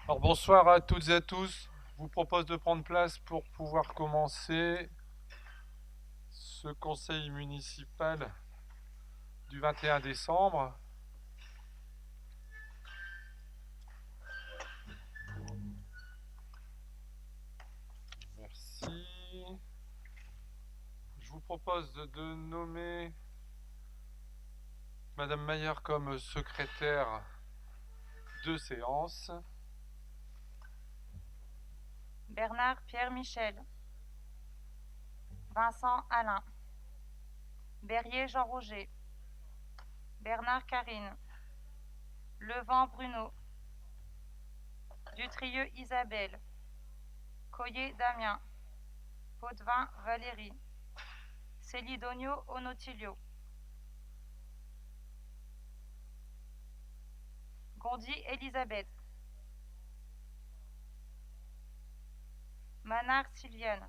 Alors bonsoir à toutes et à tous. Je vous propose de prendre place pour pouvoir commencer ce conseil municipal du 21 décembre. Merci. Je vous propose de nommer Madame Mayer comme secrétaire de séance. Bernard Pierre Michel, Vincent Alain, Berrier Jean Roger, Bernard Karine, Levent Bruno, Dutrieux Isabelle, Coyer Damien, Potvin Valérie, Célidonio Onotilio, Gondi Elisabeth, Manard Sylviane,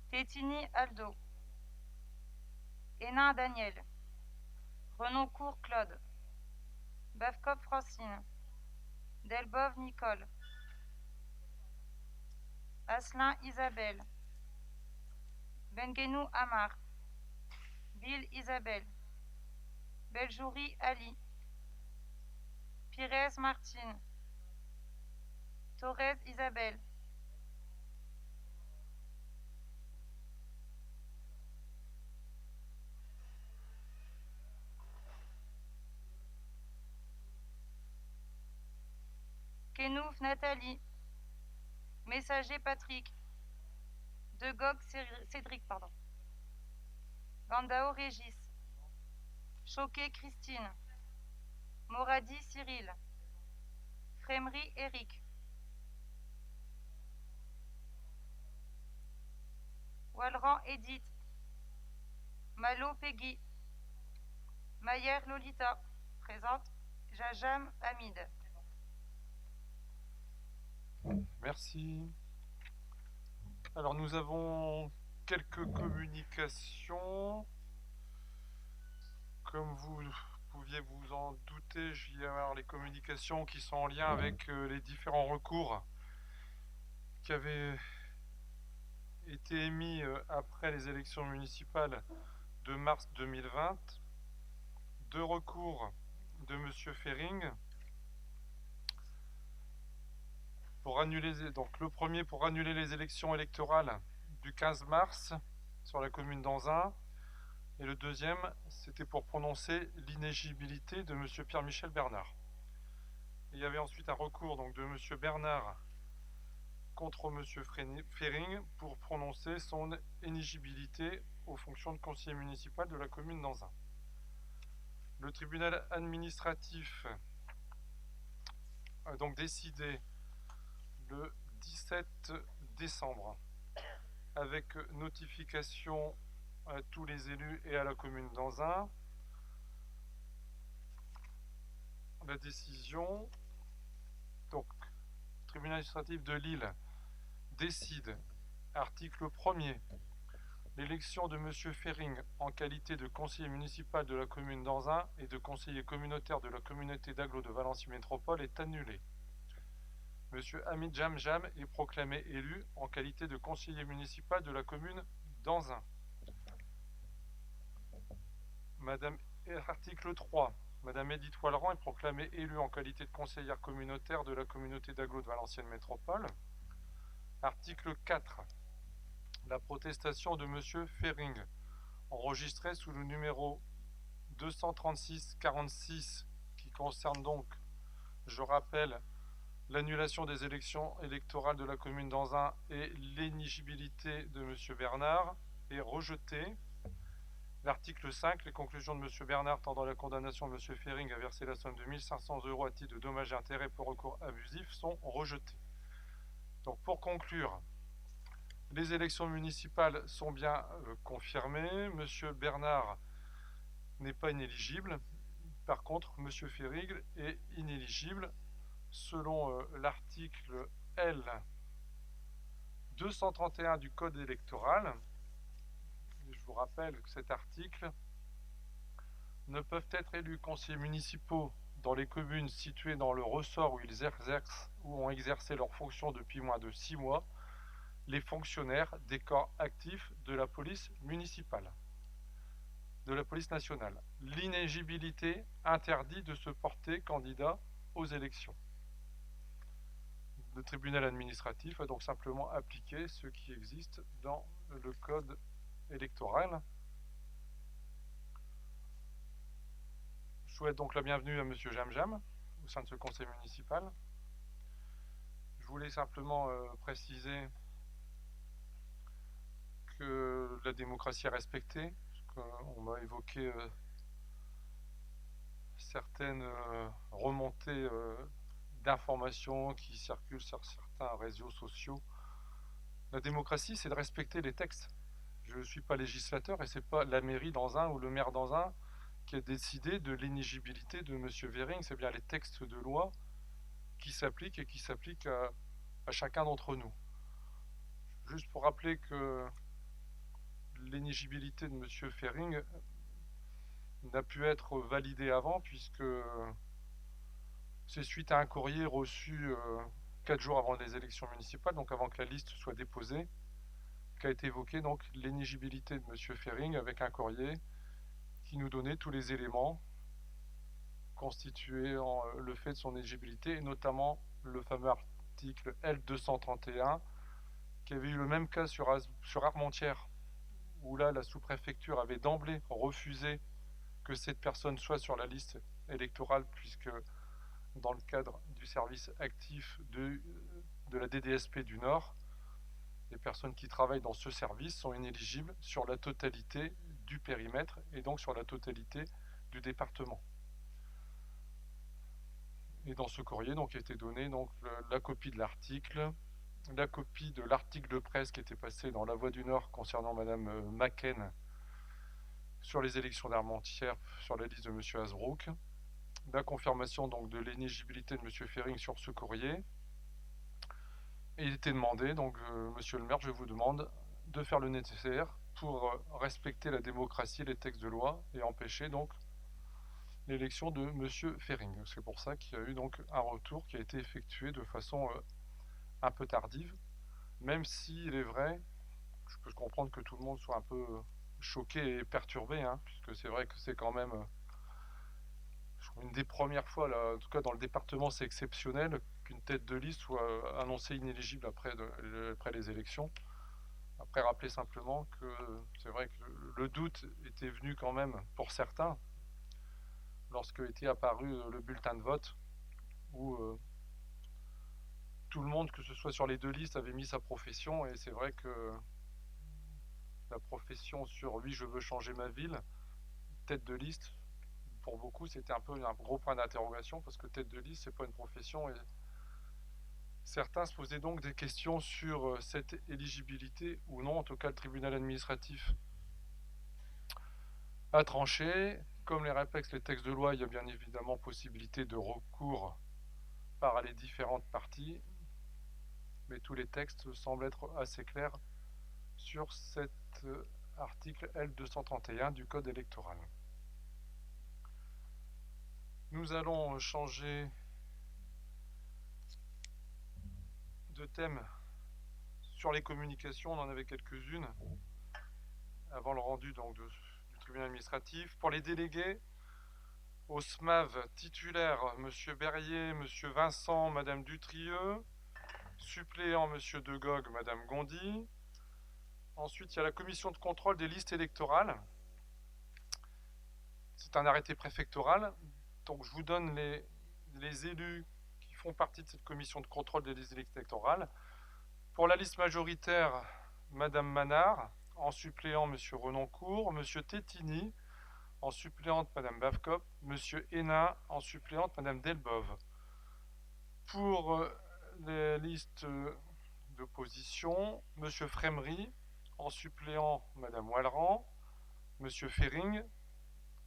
Tétini Aldo, Hénin Daniel, Renoncourt Claude, Bavkov Francine, Delbove Nicole, Asselin Isabelle, Benguenou Amar, Ville Isabelle, Beljouri Ali, Pires Martine, Torres Isabelle, Kenouf Nathalie, Messager Patrick, De Gogh Cédric, Gandao Régis, Choquet Christine, Moradi Cyril, Frémery Eric, Walran Edith, Malo Peggy, Mayer Lolita, présente, Jajam Hamid. Merci. Alors nous avons quelques communications. Comme vous pouviez vous en douter, je vais y avoir les communications qui sont en lien avec les différents recours qui avaient été émis après les élections municipales de mars 2020. Deux recours de M. Fering pour annuler, donc le premier pour annuler les élections électorales du 15 mars sur la commune d'Anzin, et le deuxième c'était pour prononcer l'inéligibilité de M. Pierre-Michel Bernard. Et il y avait ensuite un recours donc de M. Bernard contre M. Fering pour prononcer son éligibilité aux fonctions de conseiller municipal de la commune d'Anzin. Le tribunal administratif a donc décidé le 17 décembre, avec notification à tous les élus et à la commune d'Anzin, la décision. Donc, tribunal administratif de Lille décide, article 1er, l'élection de M. Fering en qualité de conseiller municipal de la commune d'Anzin et de conseiller communautaire de la communauté d'agglo de Valency Métropole est annulée. M. Hamid Jamjam est proclamé élu en qualité de conseiller municipal de la commune d'Anzin. Article 3. Madame Edith Walran est proclamée élue en qualité de conseillère communautaire de la communauté d'agglo de Valenciennes Métropole. Article 4. La protestation de M. Fering, enregistrée sous le numéro 236-46, qui concerne donc, je rappelle, l'annulation des élections électorales de la commune d'Anzin et l'éligibilité de M. Bernard, est rejetée. L'article 5, les conclusions de M. Bernard tendant à la condamnation de M. Fering à verser la somme de 1 500 € à titre de dommages et intérêts pour recours abusif sont rejetées. Donc pour conclure, les élections municipales sont bien confirmées. M. Bernard n'est pas inéligible. Par contre, M. Fering est inéligible selon l'article L 231 du Code électoral. Je vous rappelle que cet article ne peuvent être élus conseillers municipaux dans les communes situées dans le ressort où ils exercent ou ont exercé leurs fonctions depuis moins de 6 mois les fonctionnaires des corps actifs de la police municipale, de la police nationale. L'inéligibilité interdit de se porter candidat aux élections. Le tribunal administratif a donc simplement appliqué ce qui existe dans le code électoral. Je souhaite donc la bienvenue à Monsieur Jamjam au sein de ce conseil municipal. Je voulais simplement préciser que la démocratie est respectée, on m'a évoqué certaines remontées d'informations qui circulent sur certains réseaux sociaux. La démocratie, c'est de respecter les textes. Je ne suis pas législateur et c'est pas la mairie dans un ou le maire dans un qui a décidé de l'inéligibilité de M. Vering. C'est bien les textes de loi qui s'appliquent et qui s'appliquent à chacun d'entre nous. Juste pour rappeler que l'inéligibilité de M. Vering n'a pu être validée avant puisque c'est suite à un courrier reçu 4 jours avant les élections municipales, donc avant que la liste soit déposée, qu'a été évoquée donc l'éligibilité de M. Vering avec un courrier qui nous donnait tous les éléments constitués en le fait de son éligibilité, et notamment le fameux article L231 qui avait eu le même cas sur Armentières, où là la sous-préfecture avait d'emblée refusé que cette personne soit sur la liste électorale, puisque dans le cadre du service actif de la DDSP du Nord, les personnes qui travaillent dans ce service sont inéligibles sur la totalité du périmètre et donc sur la totalité du département. Et dans ce courrier donc a été donné donc la copie de l'article, la copie de l'article de presse qui était passé dans La Voix du Nord concernant Madame Macken sur les élections d'Armentières sur la liste de M. Hasbrook, la confirmation donc de l'éligibilité de M. Vering sur ce courrier. Et il était demandé, donc Monsieur le maire, je vous demande de faire le nécessaire pour respecter la démocratie, les textes de loi et empêcher donc l'élection de Monsieur Vering. C'est pour ça qu'il y a eu donc un retour qui a été effectué de façon un peu tardive, même s'il est vrai, je peux comprendre que tout le monde soit un peu choqué et perturbé, hein, puisque c'est vrai que c'est quand même une des premières fois, là, en tout cas dans le département, c'est exceptionnel qu'une tête de liste soit annoncée inéligible après les élections. Après, rappeler simplement que c'est vrai que le doute était venu quand même pour certains lorsque était apparu le bulletin de vote où tout le monde, que ce soit sur les deux listes, avait mis sa profession, et c'est vrai que la profession sur oui, je veux changer ma ville, tête de liste, pour beaucoup, c'était un peu un gros point d'interrogation parce que tête de liste, c'est pas une profession, et certains se posaient donc des questions sur cette éligibilité ou non. En tout cas, le tribunal administratif a tranché. Comme les répètent les textes de loi, il y a bien évidemment possibilité de recours par les différentes parties, mais tous les textes semblent être assez clairs sur cet article L231 du Code électoral. Nous allons changer de thème sur les communications. On en avait quelques-unes avant le rendu donc du tribunal administratif. Pour les délégués, au SMAV titulaire, M. Berrier, M. Vincent, Mme Dutrieux. Suppléant, M. Degog, Mme Gondy. Ensuite, il y a la commission de contrôle des listes électorales. C'est un arrêté préfectoral. Donc je vous donne les élus qui font partie de cette commission de contrôle des listes électorales. Pour la liste majoritaire, Mme Manard. En suppléant, M. Renoncourt. M. Tétini. En suppléante, Mme Bavkop. M. Hénin. En suppléante, Mme Delbove. Pour les listes d'opposition, M. Frémery. En suppléant, Mme Wallerand. M. Vering.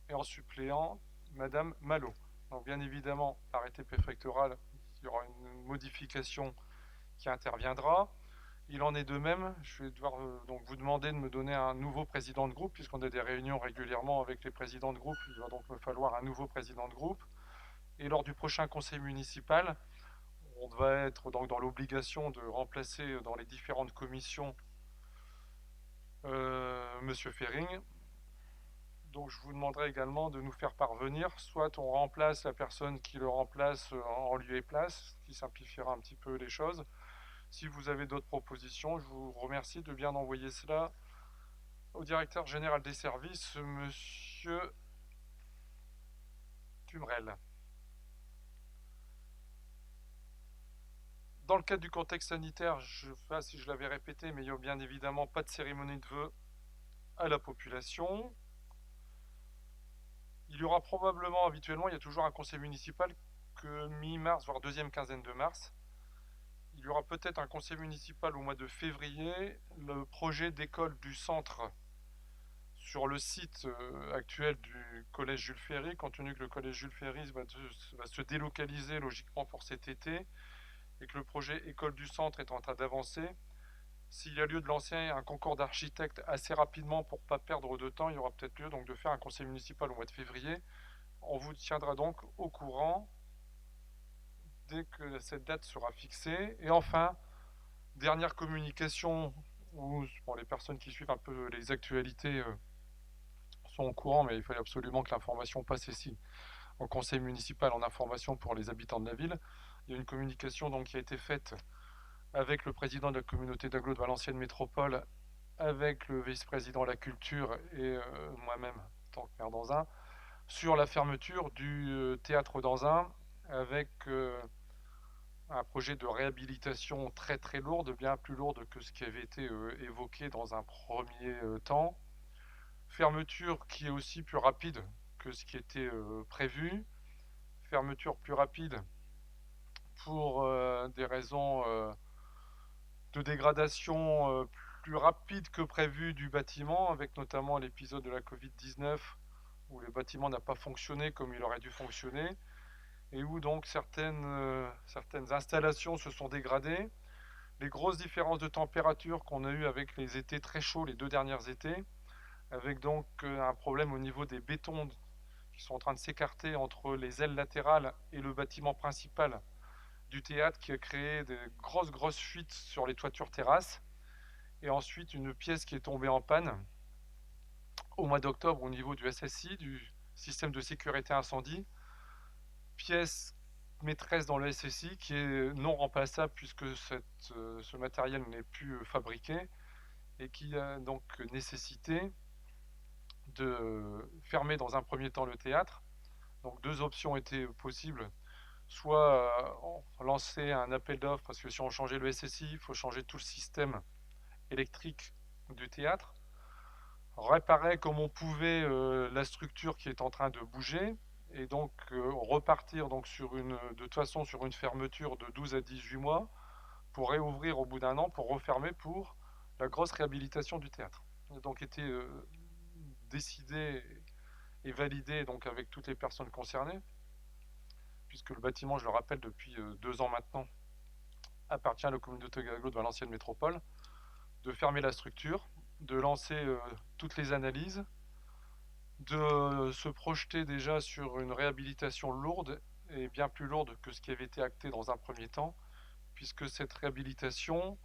Et en suppléant, Mme Malo. Donc bien évidemment, l'arrêté préfectoral, il y aura une modification qui interviendra. Il en est de même, je vais devoir donc vous demander de me donner un nouveau président de groupe, puisqu'on a des réunions régulièrement avec les présidents de groupe, il va donc me falloir un nouveau président de groupe. Et lors du prochain conseil municipal, on va être donc dans l'obligation de remplacer dans les différentes commissions Monsieur Ferring. Donc je vous demanderai également de nous faire parvenir, soit on remplace la personne qui le remplace en lieu et place, ce qui simplifiera un petit peu les choses. Si vous avez d'autres propositions, je vous remercie de bien envoyer cela au directeur général des services, monsieur Tumrel. Dans le cadre du contexte sanitaire, je ne sais pas si je l'avais répété, mais il n'y a bien évidemment pas de cérémonie de vœux à la population. Il y aura probablement, habituellement, il y a toujours un conseil municipal que mi-mars, voire deuxième quinzaine de mars. Il y aura peut-être un conseil municipal au mois de février. Le projet d'école du centre sur le site actuel du collège Jules Ferry, compte tenu que le collège Jules Ferry va se délocaliser logiquement pour cet été et que le projet école du centre est en train d'avancer. S'il y a lieu de lancer un concours d'architectes assez rapidement pour ne pas perdre de temps, il y aura peut-être lieu donc de faire un conseil municipal au mois de février. On vous tiendra donc au courant dès que cette date sera fixée. Et enfin, dernière communication, où bon, les personnes qui suivent un peu les actualités sont au courant, mais il fallait absolument que l'information passe ici au conseil municipal en information pour les habitants de la ville. Il y a une communication donc qui a été faite avec le président de la communauté d'agglo de Valenciennes Métropole, avec le vice-président de la culture et moi-même, en tant que maire d'Anzin, sur la fermeture du théâtre d'Anzin, avec un projet de réhabilitation très très lourde, bien plus lourde que ce qui avait été évoqué dans un premier temps. Fermeture qui est aussi plus rapide que ce qui était prévu. Fermeture plus rapide pour des raisons de dégradation plus rapide que prévu du bâtiment, avec notamment l'épisode de la Covid-19 où le bâtiment n'a pas fonctionné comme il aurait dû fonctionner et où donc certaines installations se sont dégradées. Les grosses différences de température qu'on a eues avec les étés très chauds, les deux derniers étés, avec donc un problème au niveau des bétons qui sont en train de s'écarter entre les ailes latérales et le bâtiment principal du théâtre, qui a créé des grosses fuites sur les toitures terrasses, et ensuite une pièce qui est tombée en panne au mois d'octobre au niveau du SSI, du système de sécurité incendie, pièce maîtresse dans le SSI qui est non remplaçable puisque ce matériel n'est plus fabriqué et qui a donc nécessité de fermer dans un premier temps le théâtre. Donc deux options étaient possibles, soit lancer un appel d'offres, parce que si on changeait le SSI, il faut changer tout le système électrique du théâtre, réparer comme on pouvait la structure qui est en train de bouger, et donc repartir donc de toute façon sur une fermeture de 12 à 18 mois, pour réouvrir au bout d'un an, pour refermer pour la grosse réhabilitation du théâtre. Il a donc été décidé et validé donc avec toutes les personnes concernées, puisque le bâtiment, je le rappelle, depuis 2 ans maintenant, appartient à la communauté d'agglo de Valenciennes Métropole, de fermer la structure, de lancer toutes les analyses, de se projeter déjà sur une réhabilitation lourde et bien plus lourde que ce qui avait été acté dans un premier temps, puisque cette réhabilitation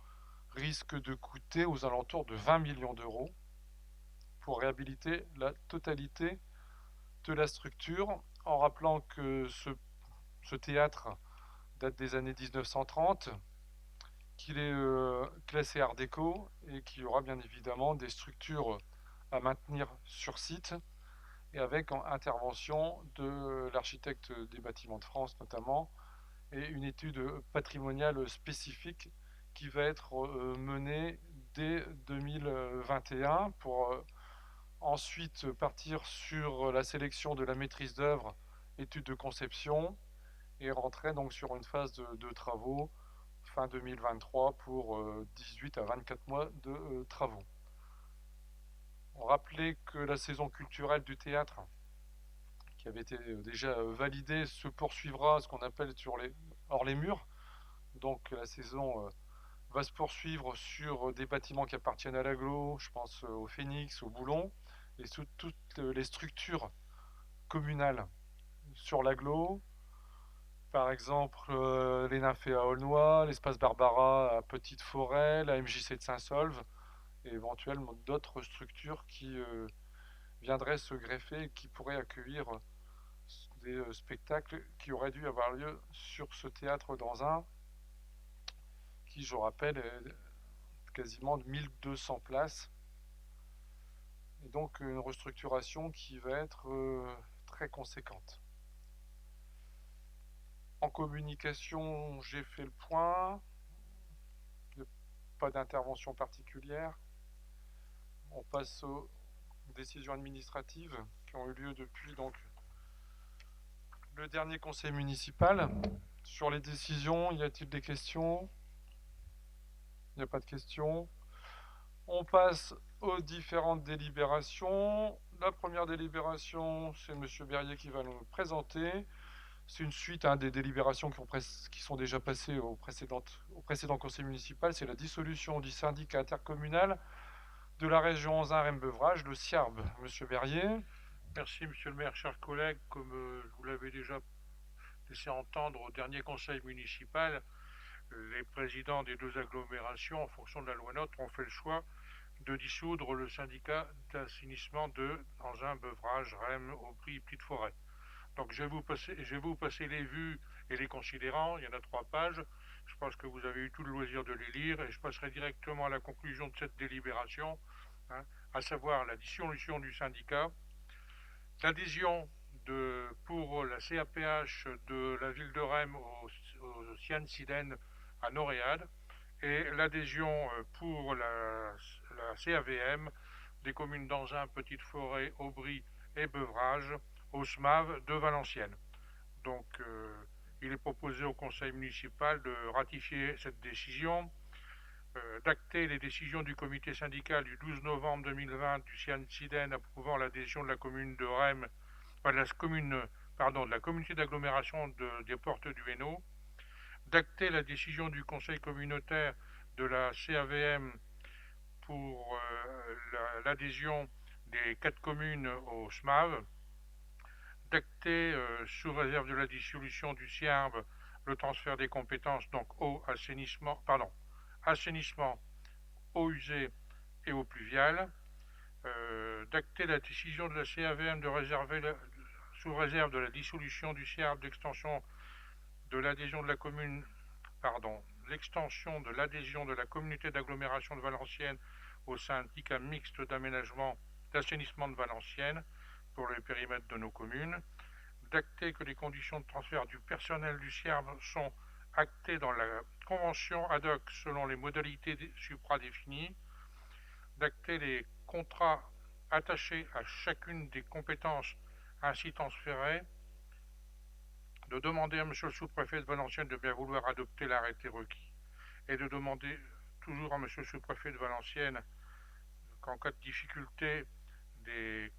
risque de coûter aux alentours de 20 millions d'euros pour réhabiliter la totalité de la structure, en rappelant que ce théâtre date des années 1930, qu'il est classé Art déco et qu'il y aura bien évidemment des structures à maintenir sur site et avec intervention de l'architecte des bâtiments de France notamment, et une étude patrimoniale spécifique qui va être menée dès 2021 pour ensuite partir sur la sélection de la maîtrise d'œuvre, étude de conception, et rentrer donc sur une phase de travaux fin 2023 pour 18 à 24 mois de travaux. On rappelait que la saison culturelle du théâtre, qui avait été déjà validée, se poursuivra, ce qu'on appelle hors les murs, donc la saison va se poursuivre sur des bâtiments qui appartiennent à l'agglo, je pense au Phénix, au Boulon, et sous toutes les structures communales sur l'agglo, par exemple les Nymphées à Aulnoy, l'espace Barbara à Petite Forêt, la MJC de Saint-Solve, et éventuellement d'autres structures qui viendraient se greffer et qui pourraient accueillir des spectacles qui auraient dû avoir lieu sur ce théâtre dans un, qui, je rappelle, est quasiment de 1200 places. Et donc une restructuration qui va être très conséquente. En communication, j'ai fait le point. Pas d'intervention particulière. On passe aux décisions administratives qui ont eu lieu depuis donc le dernier conseil municipal. Sur les décisions, y a-t-il des questions? Il n'y a pas de questions. On passe aux différentes délibérations. La première délibération, c'est M. Berrier qui va nous présenter. C'est une suite des délibérations qui sont déjà passées au précédent conseil municipal. C'est la dissolution du syndicat intercommunal de la région Anzin-Rhêne-Beuvrages, le SIARB. Monsieur Berrier. Merci, monsieur le maire, chers collègues. Comme vous l'avez déjà laissé entendre au dernier conseil municipal, les présidents des deux agglomérations, en fonction de la loi NOTRe, ont fait le choix de dissoudre le syndicat d'assainissement de Anzin-Beuvrages, Rhême, Aubry, Petite Forêt. Donc je vais vous passer les vues et les considérants. Il y en a 3 pages. Je pense que vous avez eu tout le loisir de les lire et je passerai directement à la conclusion de cette délibération, à savoir la dissolution du syndicat, l'adhésion pour la CAPH de la ville de Rhême au Cian-Siden à Noréade et l'adhésion pour la CAVM des communes d'Anzin, Petite Forêt, Aubry et Beuvrages au SMAV de Valenciennes. Donc il est proposé au conseil municipal de ratifier cette décision, d'acter les décisions du comité syndical du 12 novembre 2020 du Cian-Siden approuvant l'adhésion de la commune de Rhême, de la communauté d'agglomération des Portes du Hainaut, d'acter la décision du conseil communautaire de la CAVM pour l'adhésion des 4 communes au SMAV, d'acter, sous réserve de la dissolution du SIARB, le transfert des compétences, donc assainissement, eau usée et eau pluviale, d'acter la décision de la CAVM de réserver, sous réserve de la dissolution du SIARB, l'extension de l'adhésion de la commune, l'extension de l'adhésion de la communauté d'agglomération de Valenciennes au syndicat mixte d'assainissement de Valenciennes pour le périmètre de nos communes, d'acter que les conditions de transfert du personnel du SIARB sont actées dans la convention ad hoc selon les modalités supradéfinies, d'acter les contrats attachés à chacune des compétences ainsi transférées, de demander à M. le sous-préfet de Valenciennes de bien vouloir adopter l'arrêté requis et de demander toujours à M. le sous-préfet de Valenciennes qu'en cas de difficulté de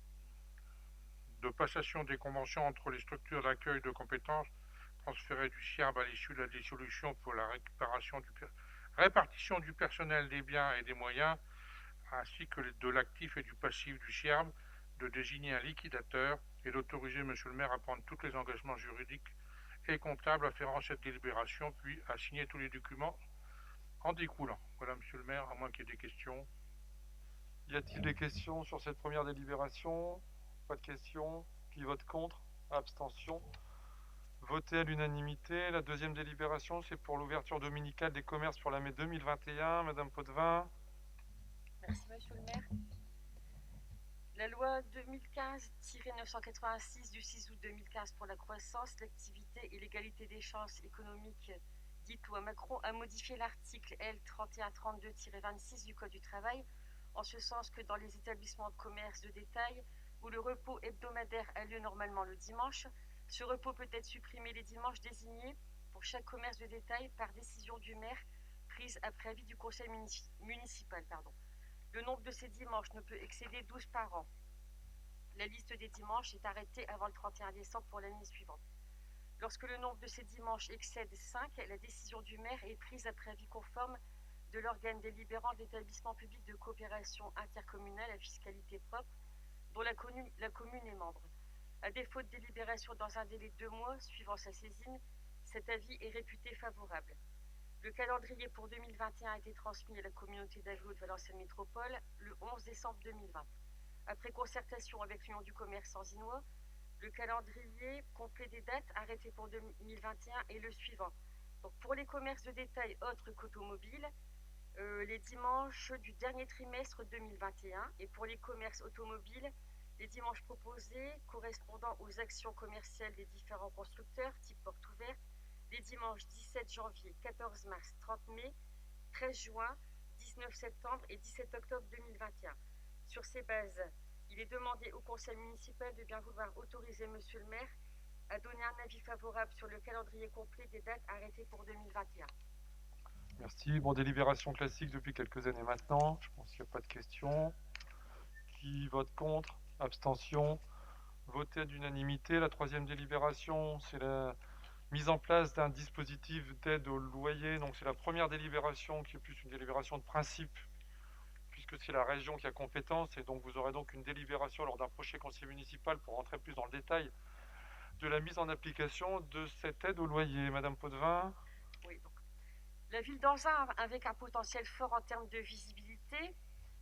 passation des conventions entre les structures d'accueil de compétences transférées du SIARB à l'issue de la dissolution pour la répartition du personnel, des biens et des moyens, ainsi que de l'actif et du passif du SIARB, de désigner un liquidateur et d'autoriser M. le maire à prendre tous les engagements juridiques et comptables afférents à cette délibération, puis à signer tous les documents en découlant. Voilà, M. le maire, à moins qu'il y ait des questions. Y a-t-il des questions sur cette première délibération? Pas de questions. Qui vote contre? Abstention. Voté à l'unanimité. La deuxième délibération, c'est pour l'ouverture dominicale des commerces pour l'année 2021. Madame Potvin. Merci, monsieur le maire. La loi 2015-986 du 6 août 2015 pour la croissance, l'activité et l'égalité des chances économiques, dite loi Macron, a modifié l'article L. 3132-26 du Code du travail, en ce sens que dans les établissements de commerce de détail, où le repos hebdomadaire a lieu normalement le dimanche, ce repos peut être supprimé les dimanches désignés pour chaque commerce de détail par décision du maire prise après avis du conseil municipal. Le nombre de ces dimanches ne peut excéder 12 par an. La liste des dimanches est arrêtée avant le 31 décembre pour l'année suivante. Lorsque le nombre de ces dimanches excède 5, la décision du maire est prise après avis conforme de l'organe délibérant de l'établissement public de coopération intercommunale à fiscalité propre dont la commune est membre. À défaut de délibération dans un délai de 2 mois suivant sa saisine, cet avis est réputé favorable. Le calendrier pour 2021 a été transmis à la communauté d'agglomération de Valenciennes Métropole le 11 décembre 2020. Après concertation avec l'Union du commerce sanzinois, le calendrier complet des dates arrêtées pour 2021 est le suivant. Donc pour les commerces de détail autres qu'automobiles, les dimanches du dernier trimestre 2021, et pour les commerces automobiles, les dimanches proposés correspondant aux actions commerciales des différents constructeurs, type porte ouverte, les dimanches 17 janvier, 14 mars, 30 mai, 13 juin, 19 septembre et 17 octobre 2021. Sur ces bases, il est demandé au conseil municipal de bien vouloir autoriser monsieur le maire à donner un avis favorable sur le calendrier complet des dates arrêtées pour 2021. Merci. Bon, délibération classique depuis quelques années maintenant. Je pense qu'il n'y a pas de questions. Qui vote contre? Abstention? Voté d'unanimité. La troisième délibération, c'est la mise en place d'un dispositif d'aide au loyer. Donc c'est la première délibération qui est plus une délibération de principe, puisque c'est la région qui a compétence. Et donc vous aurez donc une délibération lors d'un prochain conseil municipal pour rentrer plus dans le détail de la mise en application de cette aide au loyer. Madame Potvin? Oui, donc la ville d'Anzin, avec un potentiel fort en termes de visibilité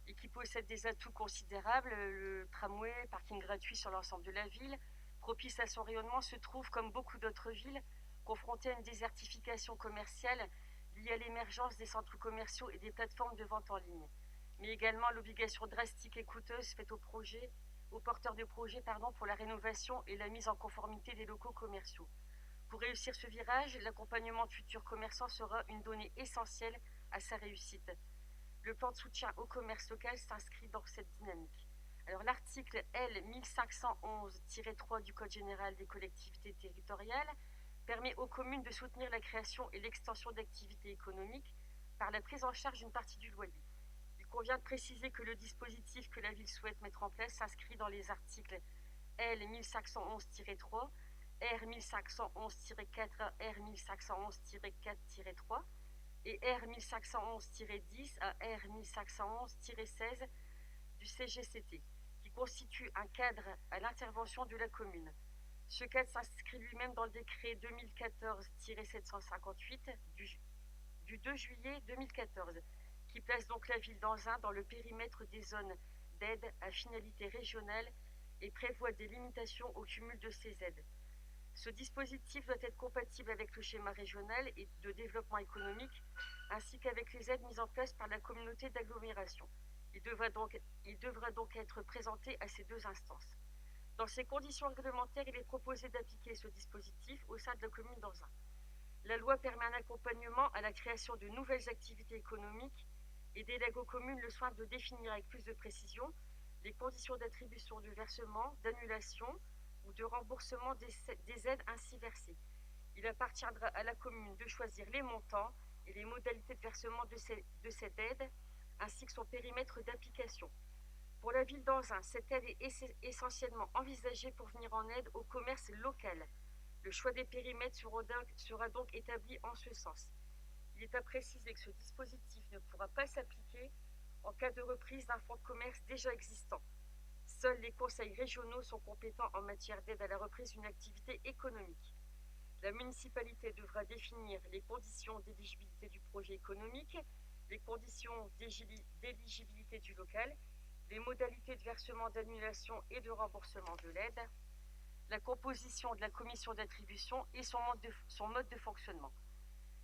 et qui possède des atouts considérables, le tramway, parking gratuit sur l'ensemble de la ville, propice à son rayonnement, se trouve, comme beaucoup d'autres villes, confrontée à une désertification commerciale liée à l'émergence des centres commerciaux et des plateformes de vente en ligne, mais également à l'obligation drastique et coûteuse faite aux porteurs de projets pour la rénovation et la mise en conformité des locaux commerciaux. Pour réussir ce virage, l'accompagnement de futurs commerçants sera une donnée essentielle à sa réussite. Le plan de soutien au commerce local s'inscrit dans cette dynamique. Alors, l'article L 1511-3 du Code général des collectivités territoriales permet aux communes de soutenir la création et l'extension d'activités économiques par la prise en charge d'une partie du loyer. Il convient de préciser que le dispositif que la ville souhaite mettre en place s'inscrit dans les articles L 1511-3, R 1511-4, R 1511-4-3 et R 1511-10 à R 1511-16 du CGCT, qui constitue un cadre à l'intervention de la commune. Ce cadre s'inscrit lui-même dans le décret 2014-758 du 2 juillet 2014, qui place donc la ville d'Anzin dans le périmètre des zones d'aide à finalité régionale et prévoit des limitations au cumul de ces aides. Ce dispositif doit être compatible avec le schéma régional et de développement économique, ainsi qu'avec les aides mises en place par la communauté d'agglomération. Il devra donc être présenté à ces deux instances. Dans ces conditions réglementaires, il est proposé d'appliquer ce dispositif au sein de la commune d'Anzin. La loi permet un accompagnement à la création de nouvelles activités économiques et délègue aux communes le soin de définir avec plus de précision les conditions d'attribution de versement, d'annulation ou de remboursement des aides ainsi versées. Il appartiendra à la commune de choisir les montants et les modalités de versement de cette aide, ainsi que son périmètre d'application. Pour la ville d'Anzin, cette aide est essentiellement envisagée pour venir en aide au commerce local. Le choix des périmètres sera donc établi en ce sens. Il est à préciser que ce dispositif ne pourra pas s'appliquer en cas de reprise d'un fonds de commerce déjà existant. Seuls les conseils régionaux sont compétents en matière d'aide à la reprise d'une activité économique. La municipalité devra définir les conditions d'éligibilité du projet économique, les conditions d'éligibilité du local, les modalités de versement, d'annulation et de remboursement de l'aide, la composition de la commission d'attribution et son mode de fonctionnement.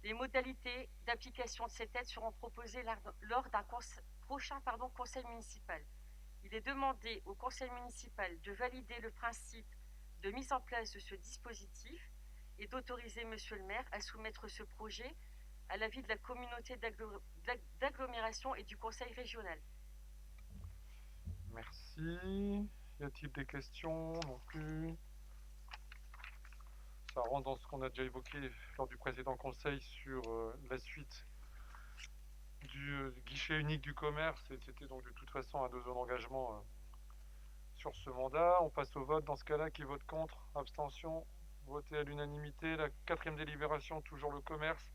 Les modalités d'application de cette aide seront proposées lors d'un prochain conseil municipal. Il est demandé au conseil municipal de valider le principe de mise en place de ce dispositif et d'autoriser monsieur le maire à soumettre ce projet à l'avis de la communauté d'agglomération et du conseil régional. Merci. Y a-t-il des questions? Non plus. Ça rentre dans ce qu'on a déjà évoqué lors du précédent conseil sur la suite du guichet unique du commerce, et c'était donc de toute façon un 2 ans d'engagement sur ce mandat. On passe au vote dans ce cas-là. Qui vote contre? Abstention? Voté à l'unanimité. La quatrième délibération, toujours le commerce,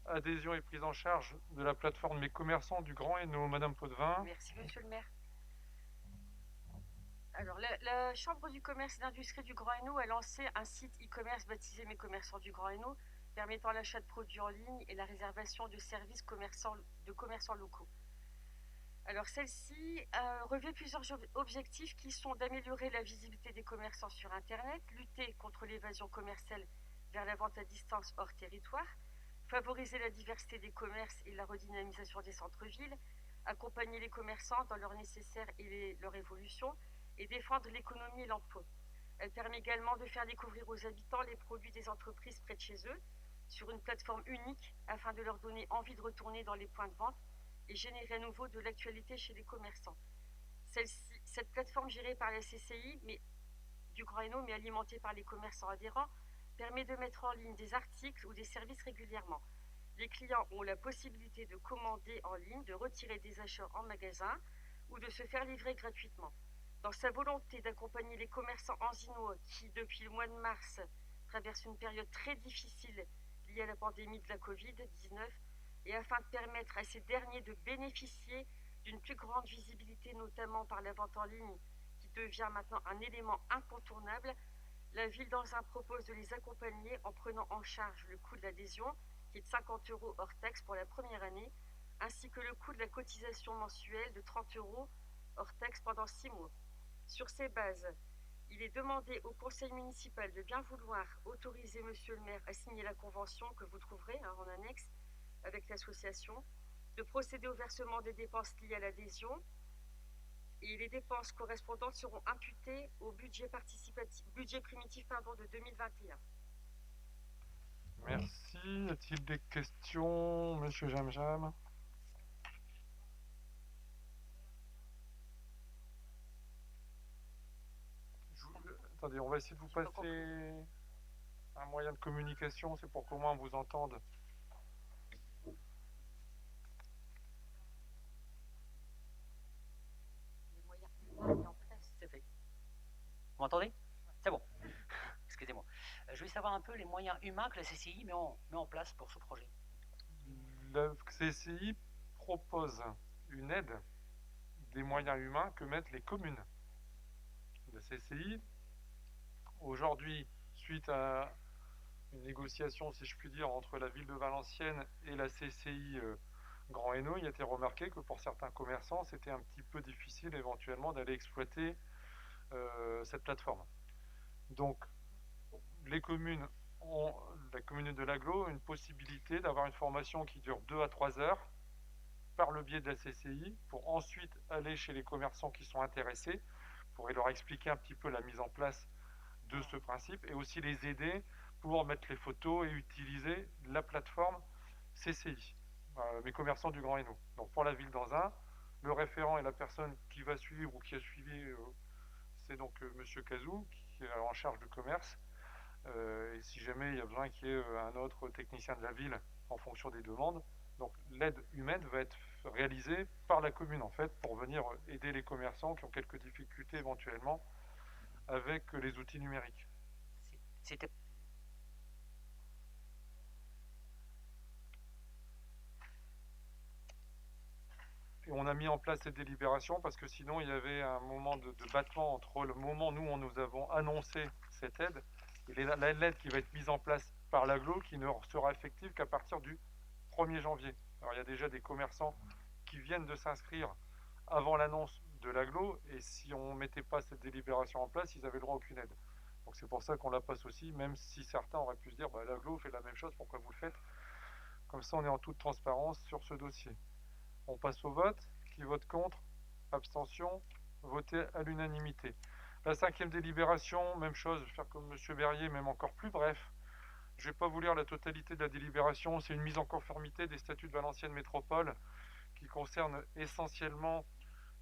adhésion et prise en charge de la plateforme Mes commerçants du Grand Hainaut. Madame Potvin. Merci, monsieur le maire. Alors, la Chambre du commerce et d'industrie du Grand Hainaut a lancé un site e-commerce baptisé Mes commerçants du Grand Hainaut, permettant l'achat de produits en ligne et la réservation de services de commerçants locaux. Alors, celle-ci revêt plusieurs objectifs qui sont d'améliorer la visibilité des commerçants sur Internet, lutter contre l'évasion commerciale vers la vente à distance hors territoire, favoriser la diversité des commerces et la redynamisation des centres-villes, accompagner les commerçants dans leur nécessaire et leur évolution, et défendre l'économie et l'emploi. Elle permet également de faire découvrir aux habitants les produits des entreprises près de chez eux, sur une plateforme unique, afin de leur donner envie de retourner dans les points de vente et générer à nouveau de l'actualité chez les commerçants. Cette plateforme gérée par la CCI du Grand Hainaut, mais alimentée par les commerçants adhérents, permet de mettre en ligne des articles ou des services régulièrement. Les clients ont la possibilité de commander en ligne, de retirer des achats en magasin ou de se faire livrer gratuitement. Dans sa volonté d'accompagner les commerçants hansinois qui, depuis le mois de mars, traversent une période très difficile liée à la pandémie de la Covid-19, et afin de permettre à ces derniers de bénéficier d'une plus grande visibilité, notamment par la vente en ligne, qui devient maintenant un élément incontournable, la ville d'Anzin propose de les accompagner en prenant en charge le coût de l'adhésion, qui est de 50 € hors taxe pour la première année, ainsi que le coût de la cotisation mensuelle de 30 € hors taxe pendant 6 mois. Sur ces bases, il est demandé au conseil municipal de bien vouloir autoriser monsieur le maire à signer la convention que vous trouverez en annexe avec l'association, de procéder au versement des dépenses liées à l'adhésion, et les dépenses correspondantes seront imputées au budget primitif de 2021. Merci. Y a-t-il des questions, monsieur Jamjam? Attendez, on va essayer de vous passer un moyen de communication, c'est pour qu'au moins on vous entende. Les moyens mis en place. C'est fait. Vous m'entendez? C'est bon. Excusez-moi. Je voulais savoir un peu les moyens humains que la CCI met en place pour ce projet. La CCI propose une aide des moyens humains que mettent les communes. La CCI, aujourd'hui, suite à une négociation, si je puis dire, entre la ville de Valenciennes et la CCI Grand Hainaut, il a été remarqué que pour certains commerçants, c'était un petit peu difficile éventuellement d'aller exploiter cette plateforme. Donc, les communes ont, la commune de l'Agglo, une possibilité d'avoir une formation qui dure 2 à 3 heures par le biais de la CCI pour ensuite aller chez les commerçants qui sont intéressés pour leur expliquer un petit peu la mise en place de ce principe et aussi les aider pour mettre les photos et utiliser la plateforme CCI, mes commerçants du Grand Hainaut. Donc pour la ville d'Anzin, le référent et la personne qui va suivre ou qui a suivi, c'est donc monsieur Cazou qui est en charge du commerce. Et si jamais il y a besoin qu'il y ait un autre technicien de la ville en fonction des demandes, donc l'aide humaine va être réalisée par la commune en fait pour venir aider les commerçants qui ont quelques difficultés éventuellement avec les outils numériques. C'était Et on a mis en place cette délibération parce que sinon il y avait un moment de battement entre le moment où nous avons annoncé cette aide et l'aide qui va être mise en place par l'Agglo qui ne sera effective qu'à partir du 1er janvier. Alors il y a déjà des commerçants qui viennent de s'inscrire avant l'annonce de l'Agglo et si on ne mettait pas cette délibération en place, ils avaient le droit à aucune aide. Donc c'est pour ça qu'on la passe aussi, même si certains auraient pu se dire l'Agglo fait la même chose, pourquoi vous le faites? Comme ça on est en toute transparence sur ce dossier. On passe au vote. Qui vote contre? Abstention? Voté à l'unanimité. La 5e délibération, même chose, je vais faire comme M. Berrier, même encore plus bref. Je ne vais pas vous lire la totalité de la délibération, c'est une mise en conformité des statuts de Valenciennes Métropole qui concerne essentiellement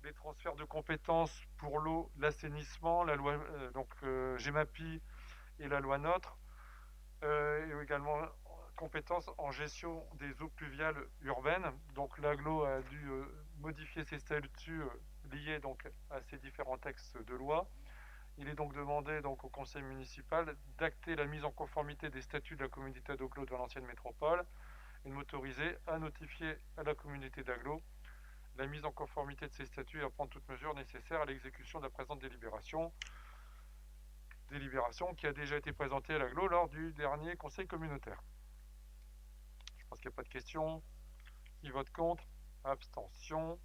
les transferts de compétences pour l'eau, l'assainissement, la loi GEMAPI et la loi NOTRe, et également compétences en gestion des eaux pluviales urbaines. Donc l'Agglo a dû modifier ses statuts liés donc à ces différents textes de loi. Il est donc demandé donc au conseil municipal d'acter la mise en conformité des statuts de la communauté d'Agglo de Valenciennes Métropole et de m'autoriser à notifier à la communauté d'agglo la mise en conformité de ces statuts et à prendre toutes mesures nécessaires à l'exécution de la présente délibération qui a déjà été présentée à l'agglo lors du dernier conseil communautaire. Je pense qu'il n'y a pas de questions. Qui vote contre? Abstention.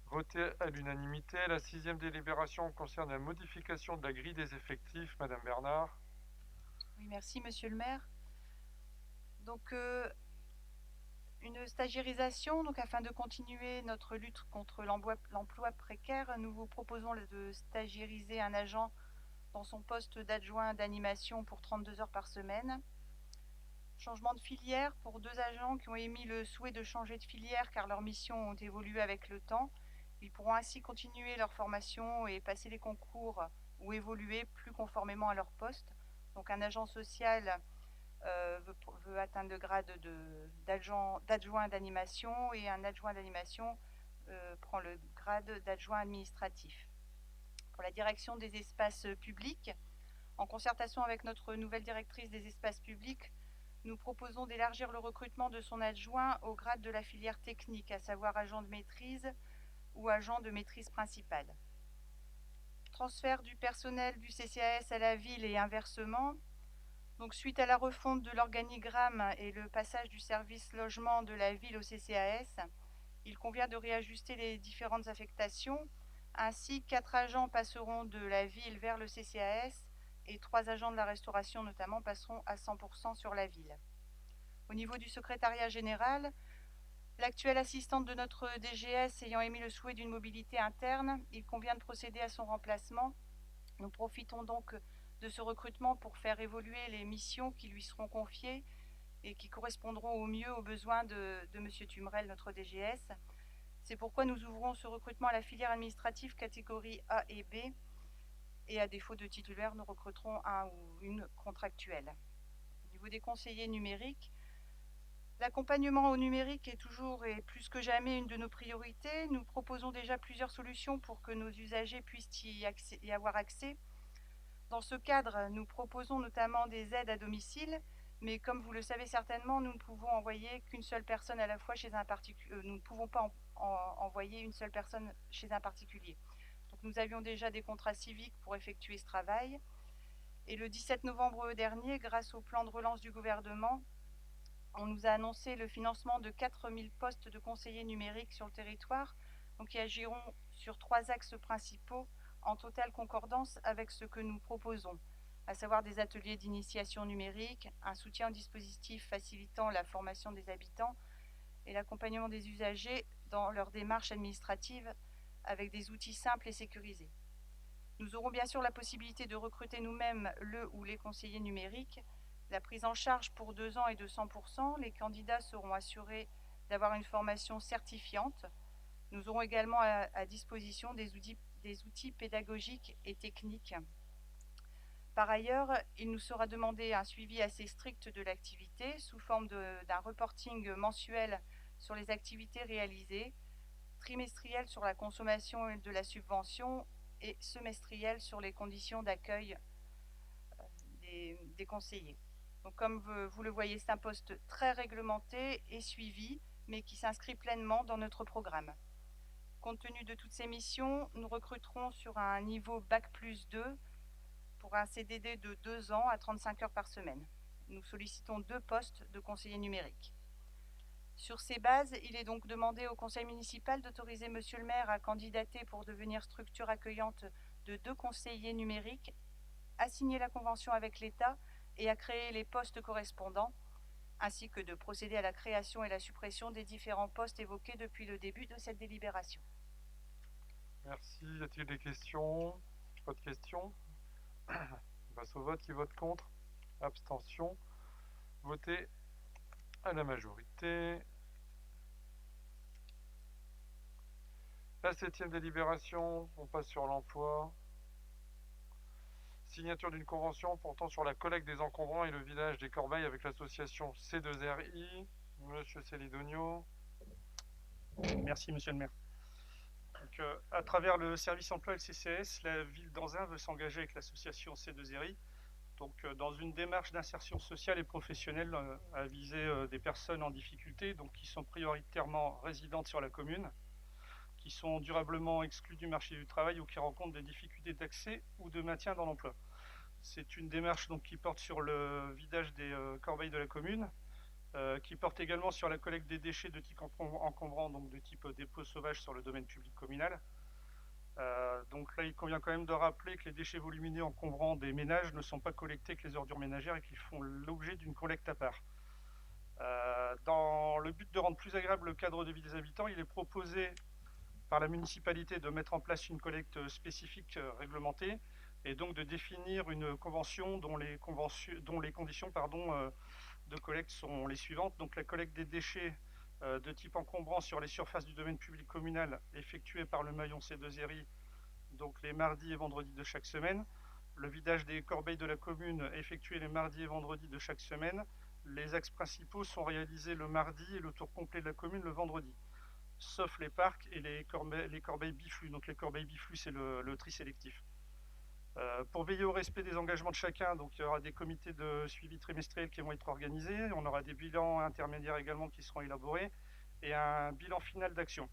Voté à l'unanimité. La 6e délibération concerne la modification de la grille des effectifs. Madame Bernard. Oui, merci Monsieur le maire. Donc, une stagiairisation, donc afin de continuer notre lutte contre l'emploi précaire, nous vous proposons de stagiairiser un agent dans son poste d'adjoint d'animation pour 32 heures par semaine. Changement de filière pour 2 agents qui ont émis le souhait de changer de filière car leurs missions ont évolué avec le temps. Ils pourront ainsi continuer leur formation et passer les concours ou évoluer plus conformément à leur poste. Donc un agent social veut atteindre le grade d'adjoint d'animation et un adjoint d'animation prend le grade d'adjoint administratif. Pour la direction des espaces publics, en concertation avec notre nouvelle directrice des espaces publics, nous proposons d'élargir le recrutement de son adjoint au grade de la filière technique, à savoir agent de maîtrise ou agent de maîtrise principale. Transfert du personnel du CCAS à la ville et inversement. Donc, suite à la refonte de l'organigramme et le passage du service logement de la ville au CCAS, il convient de réajuster les différentes affectations. Ainsi, 4 agents passeront de la ville vers le CCAS et 3 agents de la restauration notamment passeront à 100% sur la ville. Au niveau du secrétariat général, l'actuelle assistante de notre DGS ayant émis le souhait d'une mobilité interne, il convient de procéder à son remplacement. Nous profitons donc de ce recrutement pour faire évoluer les missions qui lui seront confiées et qui correspondront au mieux aux besoins de M. Tumrel, notre DGS. C'est pourquoi nous ouvrons ce recrutement à la filière administrative catégorie A et B, et à défaut de titulaire, nous recruterons un ou une contractuelle. Au niveau des conseillers numériques, l'accompagnement au numérique est toujours et plus que jamais une de nos priorités. Nous proposons déjà plusieurs solutions pour que nos usagers puissent y avoir accès. Dans ce cadre, nous proposons notamment des aides à domicile, mais comme vous le savez certainement, nous ne pouvons envoyer qu'une seule personne à la fois chez un particulier. Nous ne pouvons pas envoyer une seule personne chez un particulier. Donc nous avions déjà des contrats civiques pour effectuer ce travail. Et le 17 novembre dernier, grâce au plan de relance du gouvernement, on nous a annoncé le financement de 4000 postes de conseillers numériques sur le territoire, donc qui agiront sur 3 axes principaux en totale concordance avec ce que nous proposons, à savoir des ateliers d'initiation numérique, un soutien au dispositif facilitant la formation des habitants et l'accompagnement des usagers dans leur démarche administrative avec des outils simples et sécurisés. Nous aurons bien sûr la possibilité de recruter nous-mêmes le ou les conseillers numériques. La prise en charge pour 2 ans est de 100%. Les candidats seront assurés d'avoir une formation certifiante. Nous aurons également à disposition des outils pédagogiques et techniques. Par ailleurs, il nous sera demandé un suivi assez strict de l'activité sous forme d'un reporting mensuel sur les activités réalisées, trimestriel sur la consommation de la subvention et semestriel sur les conditions d'accueil des conseillers. Donc, comme vous le voyez, c'est un poste très réglementé et suivi, mais qui s'inscrit pleinement dans notre programme. Compte tenu de toutes ces missions, nous recruterons sur un niveau Bac+2 pour un CDD de 2 ans à 35 heures par semaine. Nous sollicitons 2 postes de conseiller numérique. Sur ces bases, il est donc demandé au conseil municipal d'autoriser Monsieur le maire à candidater pour devenir structure accueillante de 2 conseillers numériques, à signer la convention avec l'État et à créer les postes correspondants, ainsi que de procéder à la création et la suppression des différents postes évoqués depuis le début de cette délibération. Merci. Y a-t-il des questions? Pas de questions. On passe au vote. Qui vote contre? Abstention. Voté à la majorité. La 7e délibération, on passe sur l'emploi. Signature d'une convention portant sur la collecte des encombrants et le vidage des corbeilles avec l'association C2RI. Monsieur Célidonio. Merci, monsieur le maire. Donc, à travers le service emploi et le CCAS, la ville d'Anzin veut s'engager avec l'association C2RI Donc, dans une démarche d'insertion sociale et professionnelle à viser des personnes en difficulté, donc qui sont prioritairement résidentes sur la commune, qui sont durablement exclues du marché du travail ou qui rencontrent des difficultés d'accès ou de maintien dans l'emploi. C'est une démarche donc, qui porte sur le vidage des corbeilles de la commune, qui porte également sur la collecte des déchets de type encombrant, donc de type dépôt sauvage sur le domaine public communal. Donc là, il convient quand même de rappeler que les déchets volumineux encombrants des ménages ne sont pas collectés avec les ordures ménagères et qu'ils font l'objet d'une collecte à part. Dans le but de rendre plus agréable le cadre de vie des habitants, il est proposé par la municipalité de mettre en place une collecte spécifique réglementée et donc de définir une convention dont les conditions de collecte sont les suivantes. Donc la collecte des déchets de type encombrant sur les surfaces du domaine public communal effectuée par le maillon C2RI, donc les mardis et vendredis de chaque semaine. Le vidage des corbeilles de la commune effectué les mardis et vendredis de chaque semaine. Les axes principaux sont réalisés le mardi et le tour complet de la commune le vendredi, sauf les parcs et les corbeilles biflux. Donc les corbeilles biflux, c'est le tri sélectif. Pour veiller au respect des engagements de chacun, donc il y aura des comités de suivi trimestriels qui vont être organisés, on aura des bilans intermédiaires également qui seront élaborés, et un bilan final d'action.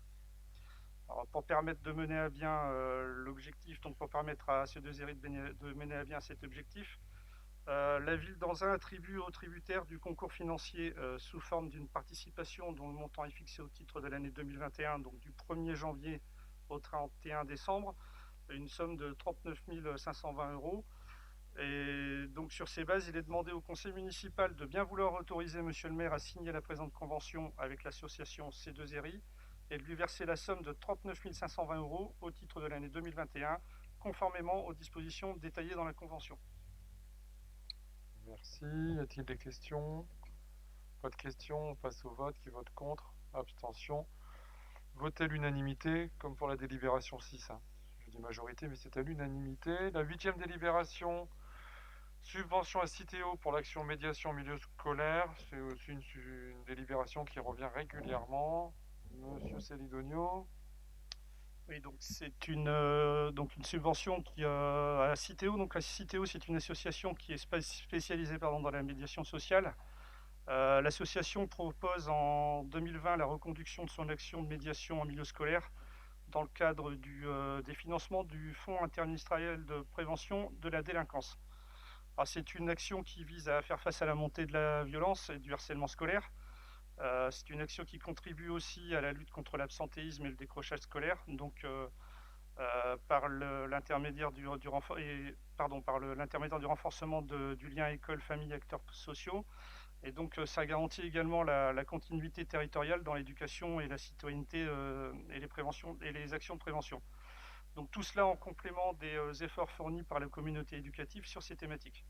Pour permettre de mener à bien l'objectif, donc pour permettre à C2RI de mener à bien cet objectif, la ville d'Anzin attribue aux tributaires du concours financier sous forme d'une participation dont le montant est fixé au titre de l'année 2021, donc du 1er janvier au 31 décembre, une somme de 39 520 €. Et donc sur ces bases, il est demandé au conseil municipal de bien vouloir autoriser monsieur le maire à signer la présente convention avec l'association C2RI et de lui verser la somme de 39 520 € au titre de l'année 2021, conformément aux dispositions détaillées dans la convention. Merci. Y a-t-il des questions? Pas de questions, on passe au vote. Qui vote contre? Abstention. Vote à l'unanimité, comme pour la délibération 6. Je dis majorité, mais c'est à l'unanimité. La 8e délibération, subvention à Citeo pour l'action médiation au milieu scolaire. C'est aussi une délibération qui revient régulièrement. Monsieur Celidonio. Oui, donc c'est une subvention qui à la Citeo. Donc la Citeo, c'est une association qui est spécialisée dans la médiation sociale. L'association propose en 2020 la reconduction de son action de médiation en milieu scolaire dans le cadre des financements du Fonds interministériel de prévention de la délinquance. C'est une action qui vise à faire face à la montée de la violence et du harcèlement scolaire. C'est une action qui contribue aussi à la lutte contre l'absentéisme et le décrochage scolaire, donc par l'intermédiaire du renforcement du lien école-famille-acteurs sociaux. Et donc ça garantit également la continuité territoriale dans l'éducation et la citoyenneté et les actions de prévention. Donc tout cela en complément des efforts fournis par la communauté éducative sur ces thématiques.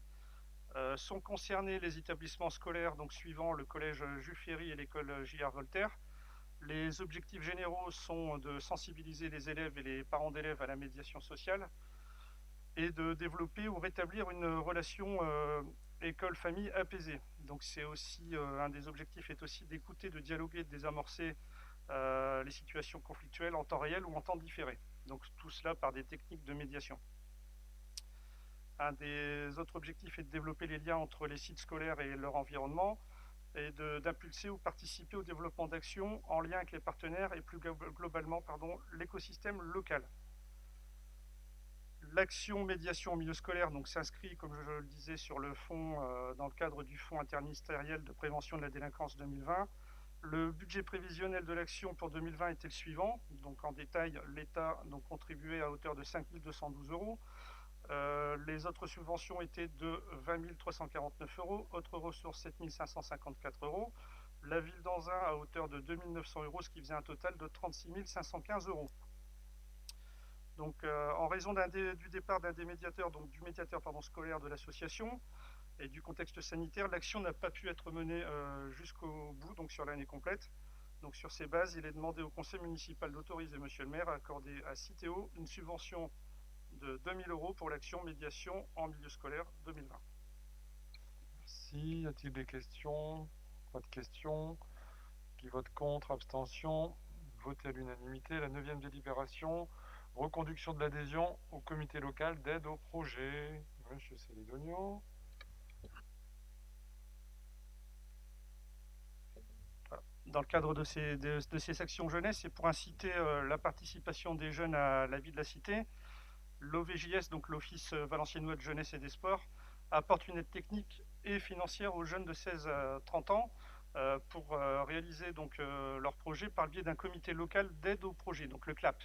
Sont concernés les établissements scolaires donc suivant le collège Jules Ferry et l'école J.R. Voltaire. Les objectifs généraux sont de sensibiliser les élèves et les parents d'élèves à la médiation sociale et de développer ou rétablir une relation école-famille apaisée. Donc c'est aussi un des objectifs est aussi d'écouter, de dialoguer, de désamorcer les situations conflictuelles en temps réel ou en temps différé. Donc tout cela par des techniques de médiation. Un des autres objectifs est de développer les liens entre les sites scolaires et leur environnement et d'impulser ou participer au développement d'actions en lien avec les partenaires et plus globalement l'écosystème local. L'action médiation au milieu scolaire s'inscrit, comme je le disais, sur le fonds, dans le cadre du Fonds interministériel de prévention de la délinquance 2020. Le budget prévisionnel de l'action pour 2020 était le suivant. Donc en détail, l'État contribuait à hauteur de 5 212 €. Les autres subventions étaient de 20 349 €, autres ressources 7 554 €. La ville d'Anzin à hauteur de 2 900 €, ce qui faisait un total de 36 515 €. Donc, en raison du départ d'un des médiateurs, du médiateur scolaire de l'association et du contexte sanitaire, l'action n'a pas pu être menée jusqu'au bout, donc sur l'année complète. Donc, sur ces bases, il est demandé au conseil municipal d'autoriser monsieur le maire à accorder à Citeo une subvention de 2 000 € pour l'action médiation en milieu scolaire 2020. Merci. Y a-t-il des questions? Pas de questions. Qui vote contre? Abstention. Voté à l'unanimité. La 9e délibération. Reconduction de l'adhésion au comité local d'aide au projet. Monsieur Celidonio. dans le cadre de ces actions jeunesse et pour inciter la participation des jeunes à la vie de la cité, l'OVJS, donc l'Office valenciennois de jeunesse et des sports, apporte une aide technique et financière aux jeunes de 16 à 30 ans pour réaliser donc leurs projets par le biais d'un comité local d'aide au projet, donc le CLAP.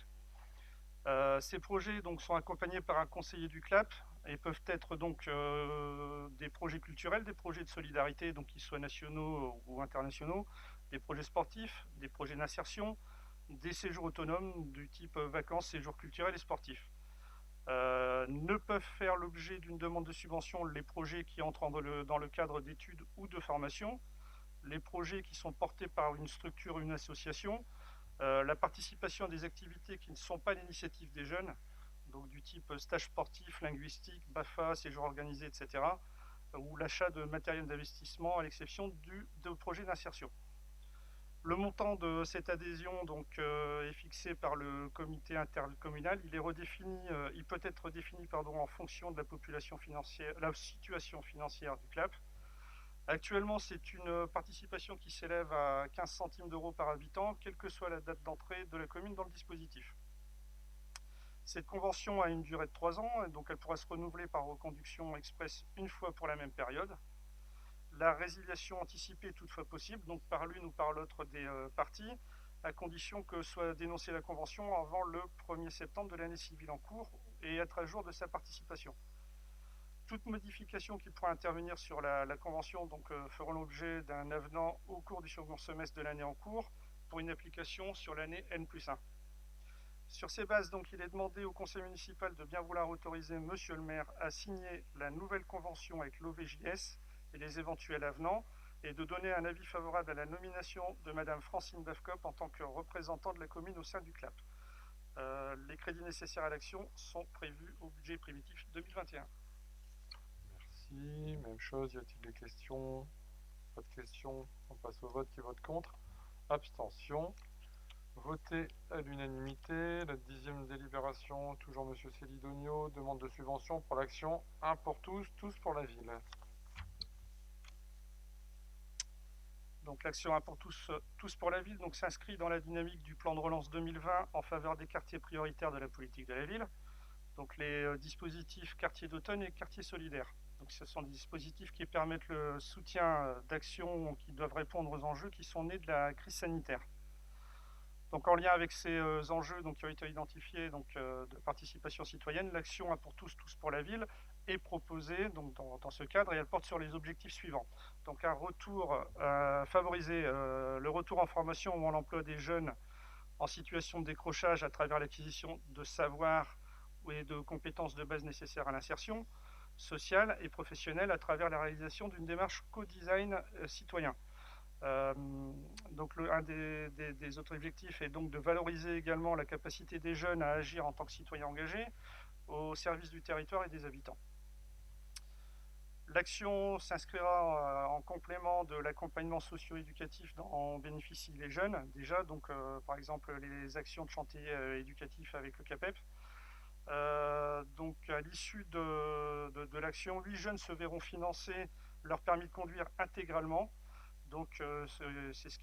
Ces projets donc sont accompagnés par un conseiller du CLAP et peuvent être donc des projets culturels, des projets de solidarité, donc qu'ils soient nationaux ou internationaux, des projets sportifs, des projets d'insertion, des séjours autonomes du type vacances, séjours culturels et sportifs. Ne peuvent faire l'objet d'une demande de subvention les projets qui entrent dans le cadre d'études ou de formation, les projets qui sont portés par une structure ou une association, la participation à des activités qui ne sont pas l'initiative des jeunes, donc du type stage sportif, linguistique, BAFA, séjour organisé, etc., ou l'achat de matériel d'investissement à l'exception de projets d'insertion. Le montant de cette adhésion donc, est fixé par le comité intercommunal. Il peut être redéfini en fonction de la situation financière du CLAP. Actuellement, c'est une participation qui s'élève à 15 centimes d'euros par habitant, quelle que soit la date d'entrée de la commune dans le dispositif. Cette convention a une durée de 3 ans, et donc elle pourra se renouveler par reconduction express une fois pour la même période. La résiliation anticipée est toutefois possible, donc par l'une ou par l'autre des parties, à condition que soit dénoncée la convention avant le 1er septembre de l'année civile en cours et être à jour de sa participation. Toute modification qui pourra intervenir sur la convention feront l'objet d'un avenant au cours du second semestre de l'année en cours pour une application sur l'année N+1. Sur ces bases, donc, il est demandé au conseil municipal de bien vouloir autoriser monsieur le maire à signer la nouvelle convention avec l'OVJS et les éventuels avenants et de donner un avis favorable à la nomination de madame Francine Bafcop en tant que représentant de la commune au sein du CLAP. Les crédits nécessaires à l'action sont prévus au budget primitif 2021. Merci. Même chose, y a-t-il des questions? Pas de questions. On passe au vote. Qui vote contre? Abstention. Voté à l'unanimité. La 10e délibération, toujours monsieur Célidonio, demande de subvention pour l'action 1 pour tous, tous pour la ville. Donc l'action 1 pour tous, tous pour la ville s'inscrit dans la dynamique du plan de relance 2020 en faveur des quartiers prioritaires de la politique de la ville. Donc les dispositifs quartier d'automne et quartier solidaire. Donc ce sont des dispositifs qui permettent le soutien d'actions qui doivent répondre aux enjeux qui sont nés de la crise sanitaire. Donc en lien avec ces enjeux qui ont été identifiés de participation citoyenne, l'action 1 pour tous, tous pour la ville est proposée dans ce cadre et elle porte sur les objectifs suivants. Donc un retour, favoriser le retour en formation ou en emploi des jeunes en situation de décrochage à travers l'acquisition de savoirs et de compétences de base nécessaires à l'insertion sociale et professionnelle à travers la réalisation d'une démarche co-design citoyen. Un des autres objectifs est donc de valoriser également la capacité des jeunes à agir en tant que citoyens engagés au service du territoire et des habitants. L'action s'inscrira en complément de l'accompagnement socio-éducatif dont bénéficient les jeunes, déjà, par exemple les actions de chantier éducatif avec le CAPEP. À l'issue de l'action, 8 jeunes se verront financer leur permis de conduire intégralement. C'est ce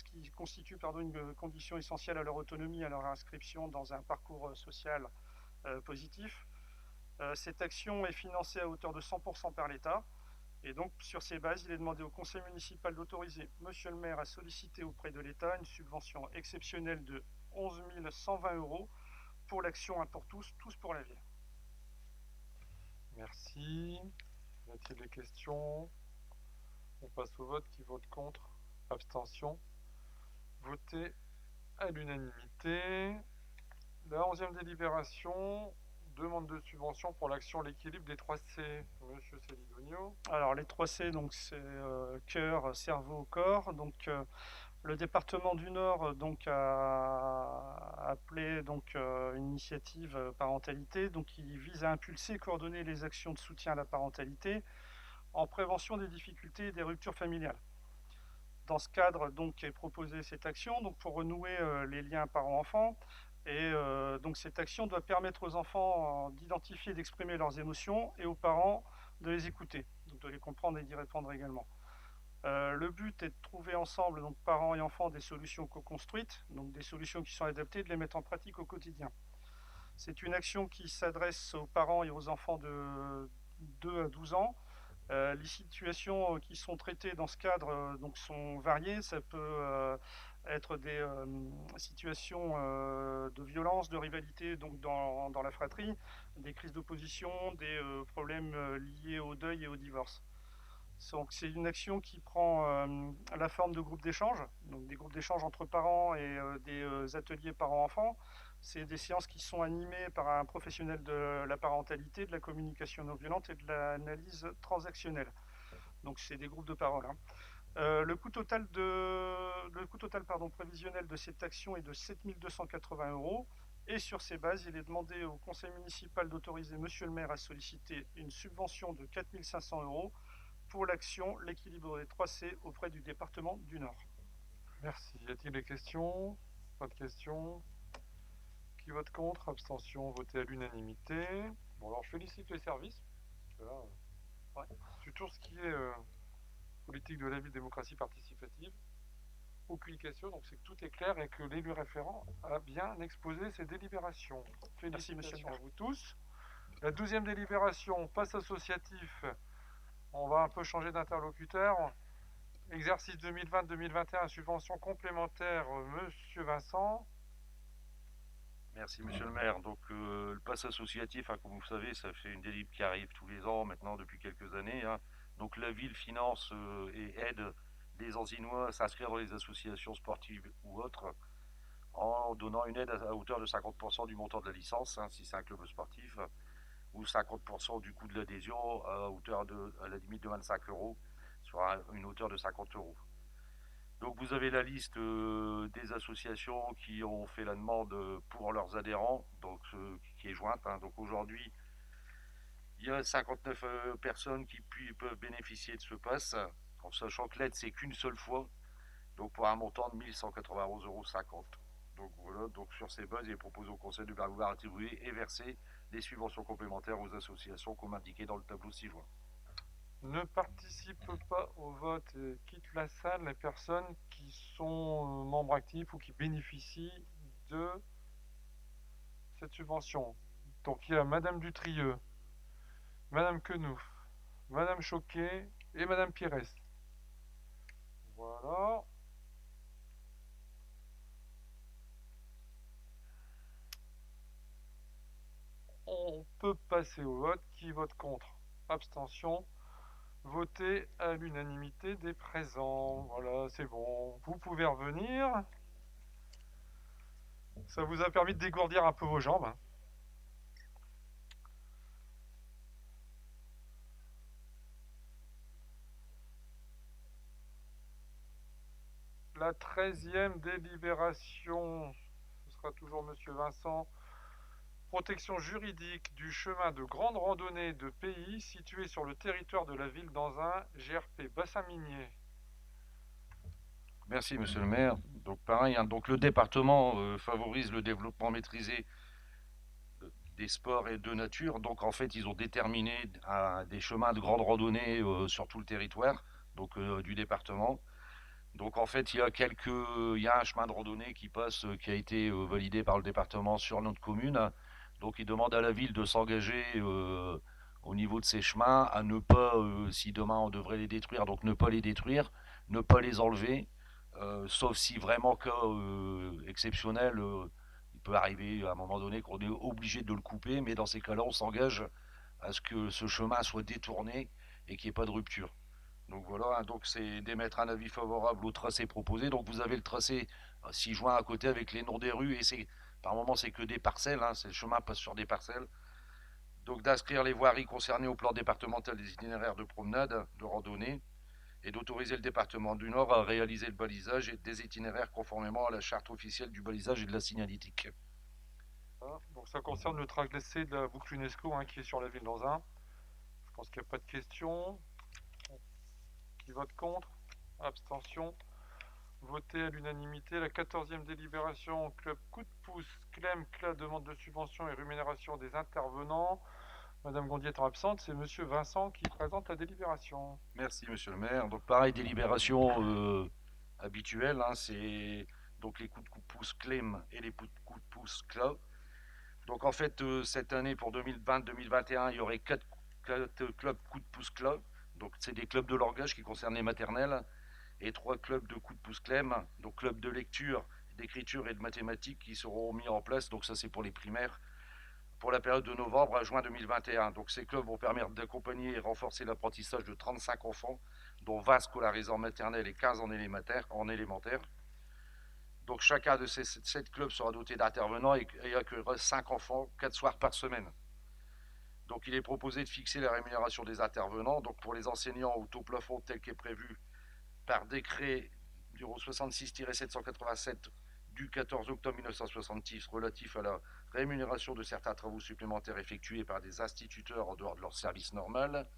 qui constitue une condition essentielle à leur autonomie, à leur inscription dans un parcours social positif. Cette action est financée à hauteur de 100% par l'État. Et donc, sur ces bases, il est demandé au conseil municipal d'autoriser monsieur le maire à solliciter auprès de l'État une subvention exceptionnelle de 11 120 € pour l'action 1 pour tous, tous pour la ville. Merci. Y a-t-il des questions? On passe au vote. Qui vote contre? Abstention. Voté à l'unanimité. La 11e délibération, demande de subvention pour l'action l'équilibre des 3C. Monsieur Célidonio. Alors les 3C, c'est cœur, cerveau, corps. Le département du Nord a appelé une initiative parentalité qui vise à impulser et coordonner les actions de soutien à la parentalité en prévention des difficultés et des ruptures familiales. Dans ce cadre, est proposée cette action pour renouer les liens parents-enfants. Et cette action doit permettre aux enfants d'identifier et d'exprimer leurs émotions et aux parents de les écouter, de les comprendre et d'y répondre également. Le but est de trouver ensemble, donc parents et enfants, des solutions co-construites, donc des solutions qui sont adaptées, de les mettre en pratique au quotidien. C'est une action qui s'adresse aux parents et aux enfants de 2 à 12 ans. Les situations qui sont traitées dans ce cadre donc sont variées. Ça peut être des situations de violence, de rivalité donc dans la fratrie, des crises d'opposition, des problèmes liés au deuil et au divorce. Donc c'est une action qui prend la forme de groupes d'échange, donc des groupes d'échange entre parents et des ateliers parents-enfants. C'est des séances qui sont animées par un professionnel de la parentalité, de la communication non violente et de l'analyse transactionnelle. Donc c'est des groupes de parole. Le coût total, prévisionnel de cette action est de 7 280 €. Et sur ces bases, il est demandé au conseil municipal d'autoriser monsieur le maire à solliciter une subvention de 4 500 € pour l'action L'équilibre des 3C auprès du département du Nord. Merci. Y a-t-il des questions? Pas de questions. Qui vote contre? Abstention, voté à l'unanimité. Bon, alors je félicite les services. Là, sur tout ce qui est politique de la ville, démocratie participative, aucune question, donc c'est que tout est clair et que l'élu référent a bien exposé ses délibérations. Félicitations à vous tous. La 12e délibération, passe associatif. On va un peu changer d'interlocuteur. Exercice 2020-2021, subvention complémentaire, monsieur Vincent. Merci monsieur le maire. Donc le pass associatif, comme vous savez, ça fait une délib qui arrive tous les ans maintenant depuis quelques années. Donc la ville finance et aide les Ancinois à s'inscrire dans les associations sportives ou autres en donnant une aide à hauteur de 50% du montant de la licence, si c'est un club sportif, ou 50% du coût de l'adhésion à la limite de 25 €, sur une hauteur de 50 €. Donc vous avez la liste des associations qui ont fait la demande pour leurs adhérents, donc qui est jointe. Donc aujourd'hui, il y a 59 personnes qui peuvent bénéficier de ce pass, en sachant que l'aide c'est qu'une seule fois, donc pour un montant de 1191,50 €. Donc voilà, donc sur ces bases, il est proposé au conseil de pouvoir attribuer et verser des subventions complémentaires aux associations comme indiqué dans le tableau ci-joint. Ne participe pas au vote et quitte la salle les personnes qui sont membres actifs ou qui bénéficient de cette subvention. Donc il y a Madame Dutrieux, Madame Quenouf, Madame Choquet et Madame Pires. Voilà. On peut passer au vote. Qui vote contre? Abstention. Voté à l'unanimité des présents. Voilà, c'est bon. Vous pouvez revenir. Ça vous a permis de dégourdir un peu vos jambes. La 13e délibération, ce sera toujours monsieur Vincent. Protection juridique du chemin de grande randonnée de pays situé sur le territoire de la ville d'Anzin, GRP bassin minier. Merci monsieur le maire. Donc pareil, donc le département favorise le développement maîtrisé des sports et de nature. Donc en fait, ils ont déterminé des chemins de grande randonnée sur tout le territoire donc, du département. Donc en fait, il y a un chemin de randonnée qui passe, qui a été validé par le département sur notre commune. Donc il demande à la ville de s'engager au niveau de ces chemins à ne pas, si demain on devrait les détruire, donc ne pas les détruire, ne pas les enlever, sauf si vraiment cas exceptionnel, il peut arriver à un moment donné qu'on est obligé de le couper, mais dans ces cas-là, on s'engage à ce que ce chemin soit détourné et qu'il n'y ait pas de rupture. Donc voilà, donc c'est d'émettre un avis favorable au tracé proposé. Donc vous avez le tracé 6 juin à côté avec les noms des rues et c'est par moment c'est que des parcelles, le chemin passe sur des parcelles. Donc d'inscrire les voiries concernées au plan départemental des itinéraires de promenade, de randonnée, et d'autoriser le département du Nord à réaliser le balisage des itinéraires conformément à la charte officielle du balisage et de la signalétique. Voilà. Donc ça concerne le tracé de la boucle UNESCO qui est sur la ville d'Anzin. Je pense qu'il n'y a pas de questions. Qui vote contre? Abstention. Voté à l'unanimité. La 14e délibération, club coup de pouce, CLEM, demande de subvention et rémunération des intervenants. Madame Gondier étant absente, c'est Monsieur Vincent qui présente la délibération. Merci, monsieur le maire. Donc, pareil, délibération habituelle, hein, c'est donc les coups de pouce Clem et les coups de pouce Club. Donc, en fait, cette année, pour 2020-2021, il y aurait 4 clubs coups de pouce Club. Donc, c'est des clubs de langage qui concernent les maternelles et 3 clubs de coups de pouce Clem, donc clubs de lecture, d'écriture et de mathématiques qui seront mis en place. Donc, ça, c'est pour les primaires, pour la période de novembre à juin 2021. Donc ces clubs vont permettre d'accompagner et renforcer l'apprentissage de 35 enfants, dont 20 scolarisés en maternelle et 15 en élémentaire. Donc chacun de ces 7 clubs sera doté d'intervenants et accueillera 5 enfants 4 soirs par semaine. Donc il est proposé de fixer la rémunération des intervenants. Donc pour les enseignants au taux plafond tel qu'est prévu par décret numéro 66-787 du 14 octobre 1966 relatif à la rémunération de certains travaux supplémentaires effectués par des instituteurs en dehors de leur service normal,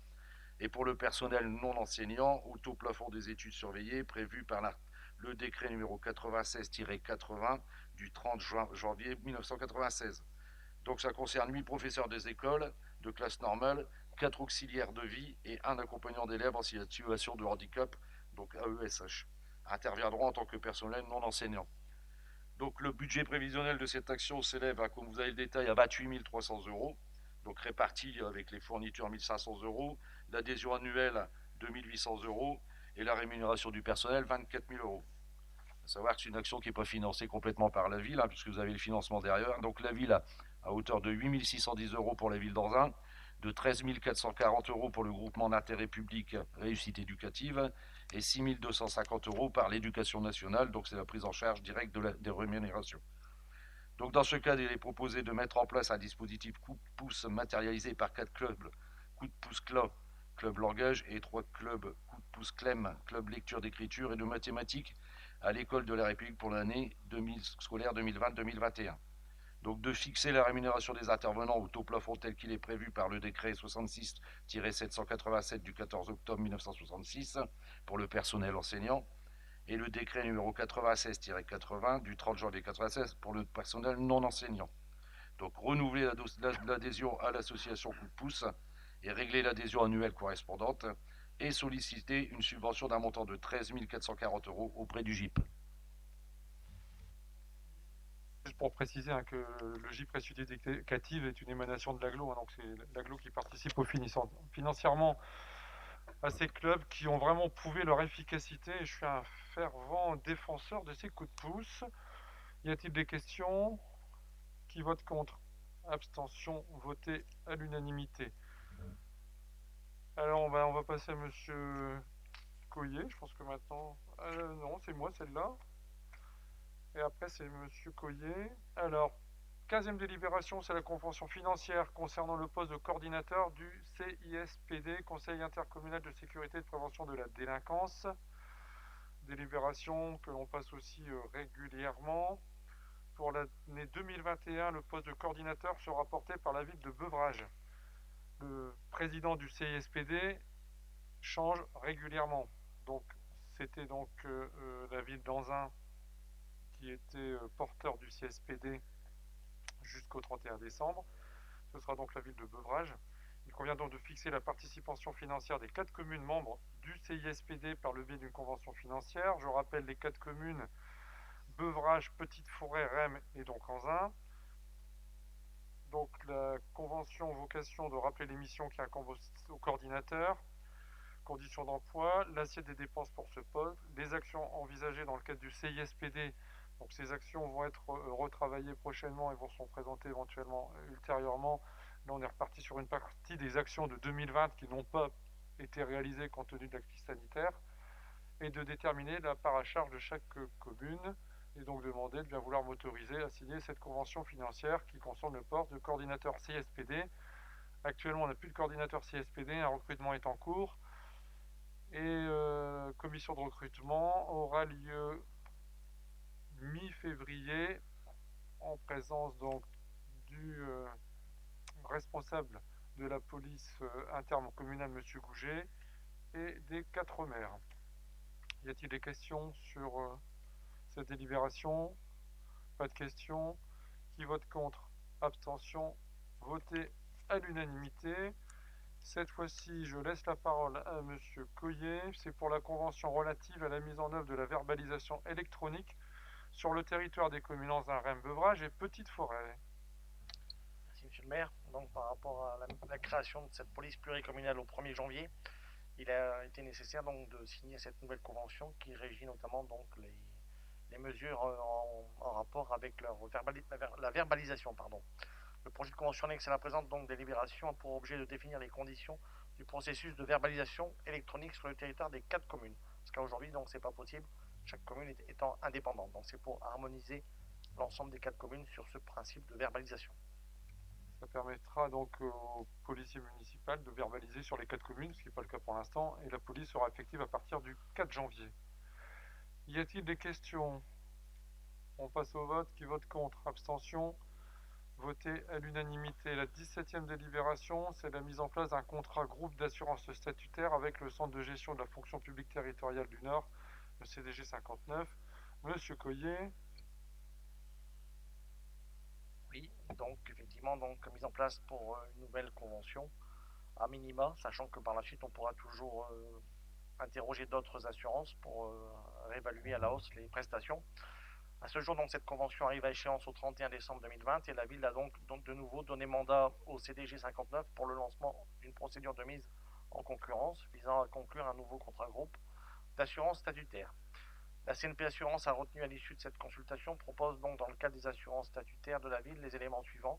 et pour le personnel non enseignant au taux plafond des études surveillées prévu par le décret numéro 96-80 du 30 janvier 1996. Donc ça concerne 8 professeurs des écoles de classe normale, 4 auxiliaires de vie et un accompagnant d'élèves en situation de handicap, donc AESH, interviendront en tant que personnel non enseignant. Donc le budget prévisionnel de cette action s'élève à, comme vous avez le détail, à 28 300 €, donc répartis avec les fournitures 1 500 €, l'adhésion annuelle 2 800 € et la rémunération du personnel 24 000 €. À savoir que c'est une action qui n'est pas financée complètement par la ville, hein, puisque vous avez le financement derrière. Donc la ville à hauteur de 8 610 € pour la ville d'Anzin, de 13 440 € pour le groupement d'intérêt public Réussite éducative et 6 250 € par l'éducation nationale, donc c'est la prise en charge directe des rémunérations. Donc dans ce cadre, il est proposé de mettre en place un dispositif coup de pouce matérialisé par 4 clubs, coup de pouce club langage, et 3 clubs coup de pouce Clem, club lecture, d'écriture et de mathématiques à l'école de la République pour l'année scolaire 2020-2021. Donc de fixer la rémunération des intervenants au taux plafond tel qu'il est prévu par le décret 66-787 du 14 octobre 1966 pour le personnel enseignant et le décret numéro 96-80 du 30 janvier 1996 pour le personnel non enseignant. Donc renouveler l'adhésion à l'association coup de pouce et régler l'adhésion annuelle correspondante et solliciter une subvention d'un montant de 13 440 € auprès du GIP. Juste pour préciser, hein, que le GIP Réussite éducative est une émanation de l'AGLO, hein, donc c'est l'AGLO qui participe financièrement à ces clubs qui ont vraiment prouvé leur efficacité, et je suis un fervent défenseur de ces coups de pouce. Y a-t-il des questions? Qui vote contre? Abstention, voté à l'unanimité. Alors on va passer à Monsieur Coyer, je pense que maintenant... non, c'est moi celle-là. Et après, c'est Monsieur Coyer. Alors, 15e délibération, c'est la convention financière concernant le poste de coordinateur du CISPD, Conseil intercommunal de sécurité et de prévention de la délinquance. Délibération que l'on passe aussi régulièrement. Pour l'année 2021, le poste de coordinateur sera porté par la ville de Beuvrages. Le président du CISPD change régulièrement. Donc, c'était donc la ville d'Anzin qui était porteur du CSPD jusqu'au 31 décembre. Ce sera donc la ville de Beuvrages. Il convient donc de fixer la participation financière des 4 communes membres du CISPD par le biais d'une convention financière. Je rappelle les 4 communes: Beuvrages, Petite Forêt, Rem et donc Anzin. Donc la convention a vocation de rappeler les missions qui incombent au coordinateur, conditions d'emploi, l'assiette des dépenses pour ce poste, les actions envisagées dans le cadre du CISPD. Donc ces actions vont être retravaillées prochainement et vont se présenter éventuellement ultérieurement. Là, on est reparti sur une partie des actions de 2020 qui n'ont pas été réalisées compte tenu de la crise sanitaire, et de déterminer la part à charge de chaque commune, et donc demander de bien vouloir m'autoriser à signer cette convention financière qui concerne le poste de coordinateur CSPD. Actuellement, on n'a plus de coordinateur CSPD, un recrutement est en cours, et commission de recrutement aura lieu mi-février en présence donc du responsable de la police intercommunale, M. Gouget, et des 4 maires. Y a-t-il des questions sur cette délibération? Pas de questions. Qui vote contre? Abstention, voté à l'unanimité. Cette fois-ci, je laisse la parole à Monsieur Coyer. C'est pour la convention relative à la mise en œuvre de la verbalisation électronique sur le territoire des communes Anzin, Reims, Beuvrages et Petite Forêt. Merci Monsieur le maire. Donc par rapport à la création de cette police pluricommunale au 1er janvier, il a été nécessaire donc de signer cette nouvelle convention qui régit notamment donc les mesures en rapport avec la verbalisation. Le projet de convention annexe à la présente donc délibération a pour objet de définir les conditions du processus de verbalisation électronique sur le territoire des 4 communes. Parce qu'aujourd'hui, donc, c'est pas possible, chaque commune étant indépendante. Donc, c'est pour harmoniser l'ensemble des 4 communes sur ce principe de verbalisation. Ça permettra donc aux policiers municipaux de verbaliser sur les 4 communes, ce qui n'est pas le cas pour l'instant, et la police sera effective à partir du 4 janvier. Y a-t-il des questions? On passe au vote. Qui vote contre? Abstention? Voté à l'unanimité. La 17e délibération, c'est la mise en place d'un contrat groupe d'assurance statutaire avec le Centre de gestion de la fonction publique territoriale du Nord, le CDG 59. Monsieur Coyer. Oui, donc effectivement, donc mise en place pour une nouvelle convention à minima, sachant que par la suite on pourra toujours interroger d'autres assurances pour réévaluer à la hausse les prestations. À ce jour, donc, cette convention arrive à échéance au 31 décembre 2020 et la ville a donc de nouveau donné mandat au CDG 59 pour le lancement d'une procédure de mise en concurrence visant à conclure un nouveau contrat groupe d'assurance statutaire. La CNP Assurance a retenu à l'issue de cette consultation propose donc dans le cadre des assurances statutaires de la ville les éléments suivants.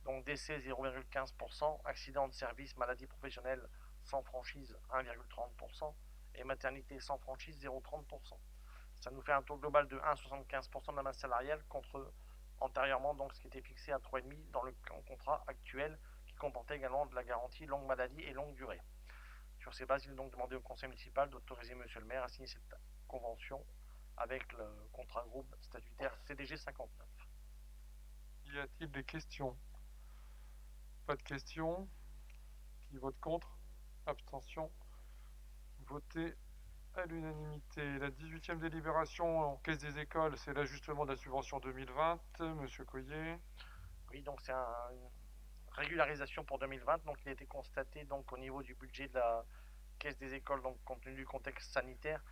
Donc décès 0,15%, accident de service, maladie professionnelle sans franchise 1,30% et maternité sans franchise 0,30%. Ça nous fait un taux global de 1,75% de la masse salariale contre antérieurement donc ce qui était fixé à 3,5% dans le contrat actuel qui comportait également de la garantie longue maladie et longue durée. Sur ces bases, il est donc demandé au conseil municipal d'autoriser monsieur le maire à signer cette convention avec le contrat groupe statutaire CDG 59. Y a-t-il des questions? Pas de questions. Qui vote contre? Abstention? Voté à l'unanimité. La 18e délibération en caisse des écoles, c'est l'ajustement de la subvention 2020. Monsieur Coyer. Oui, donc c'est une régularisation pour 2020. Donc il a été constaté donc au niveau du budget de la caisse des écoles, donc compte tenu du contexte sanitaire,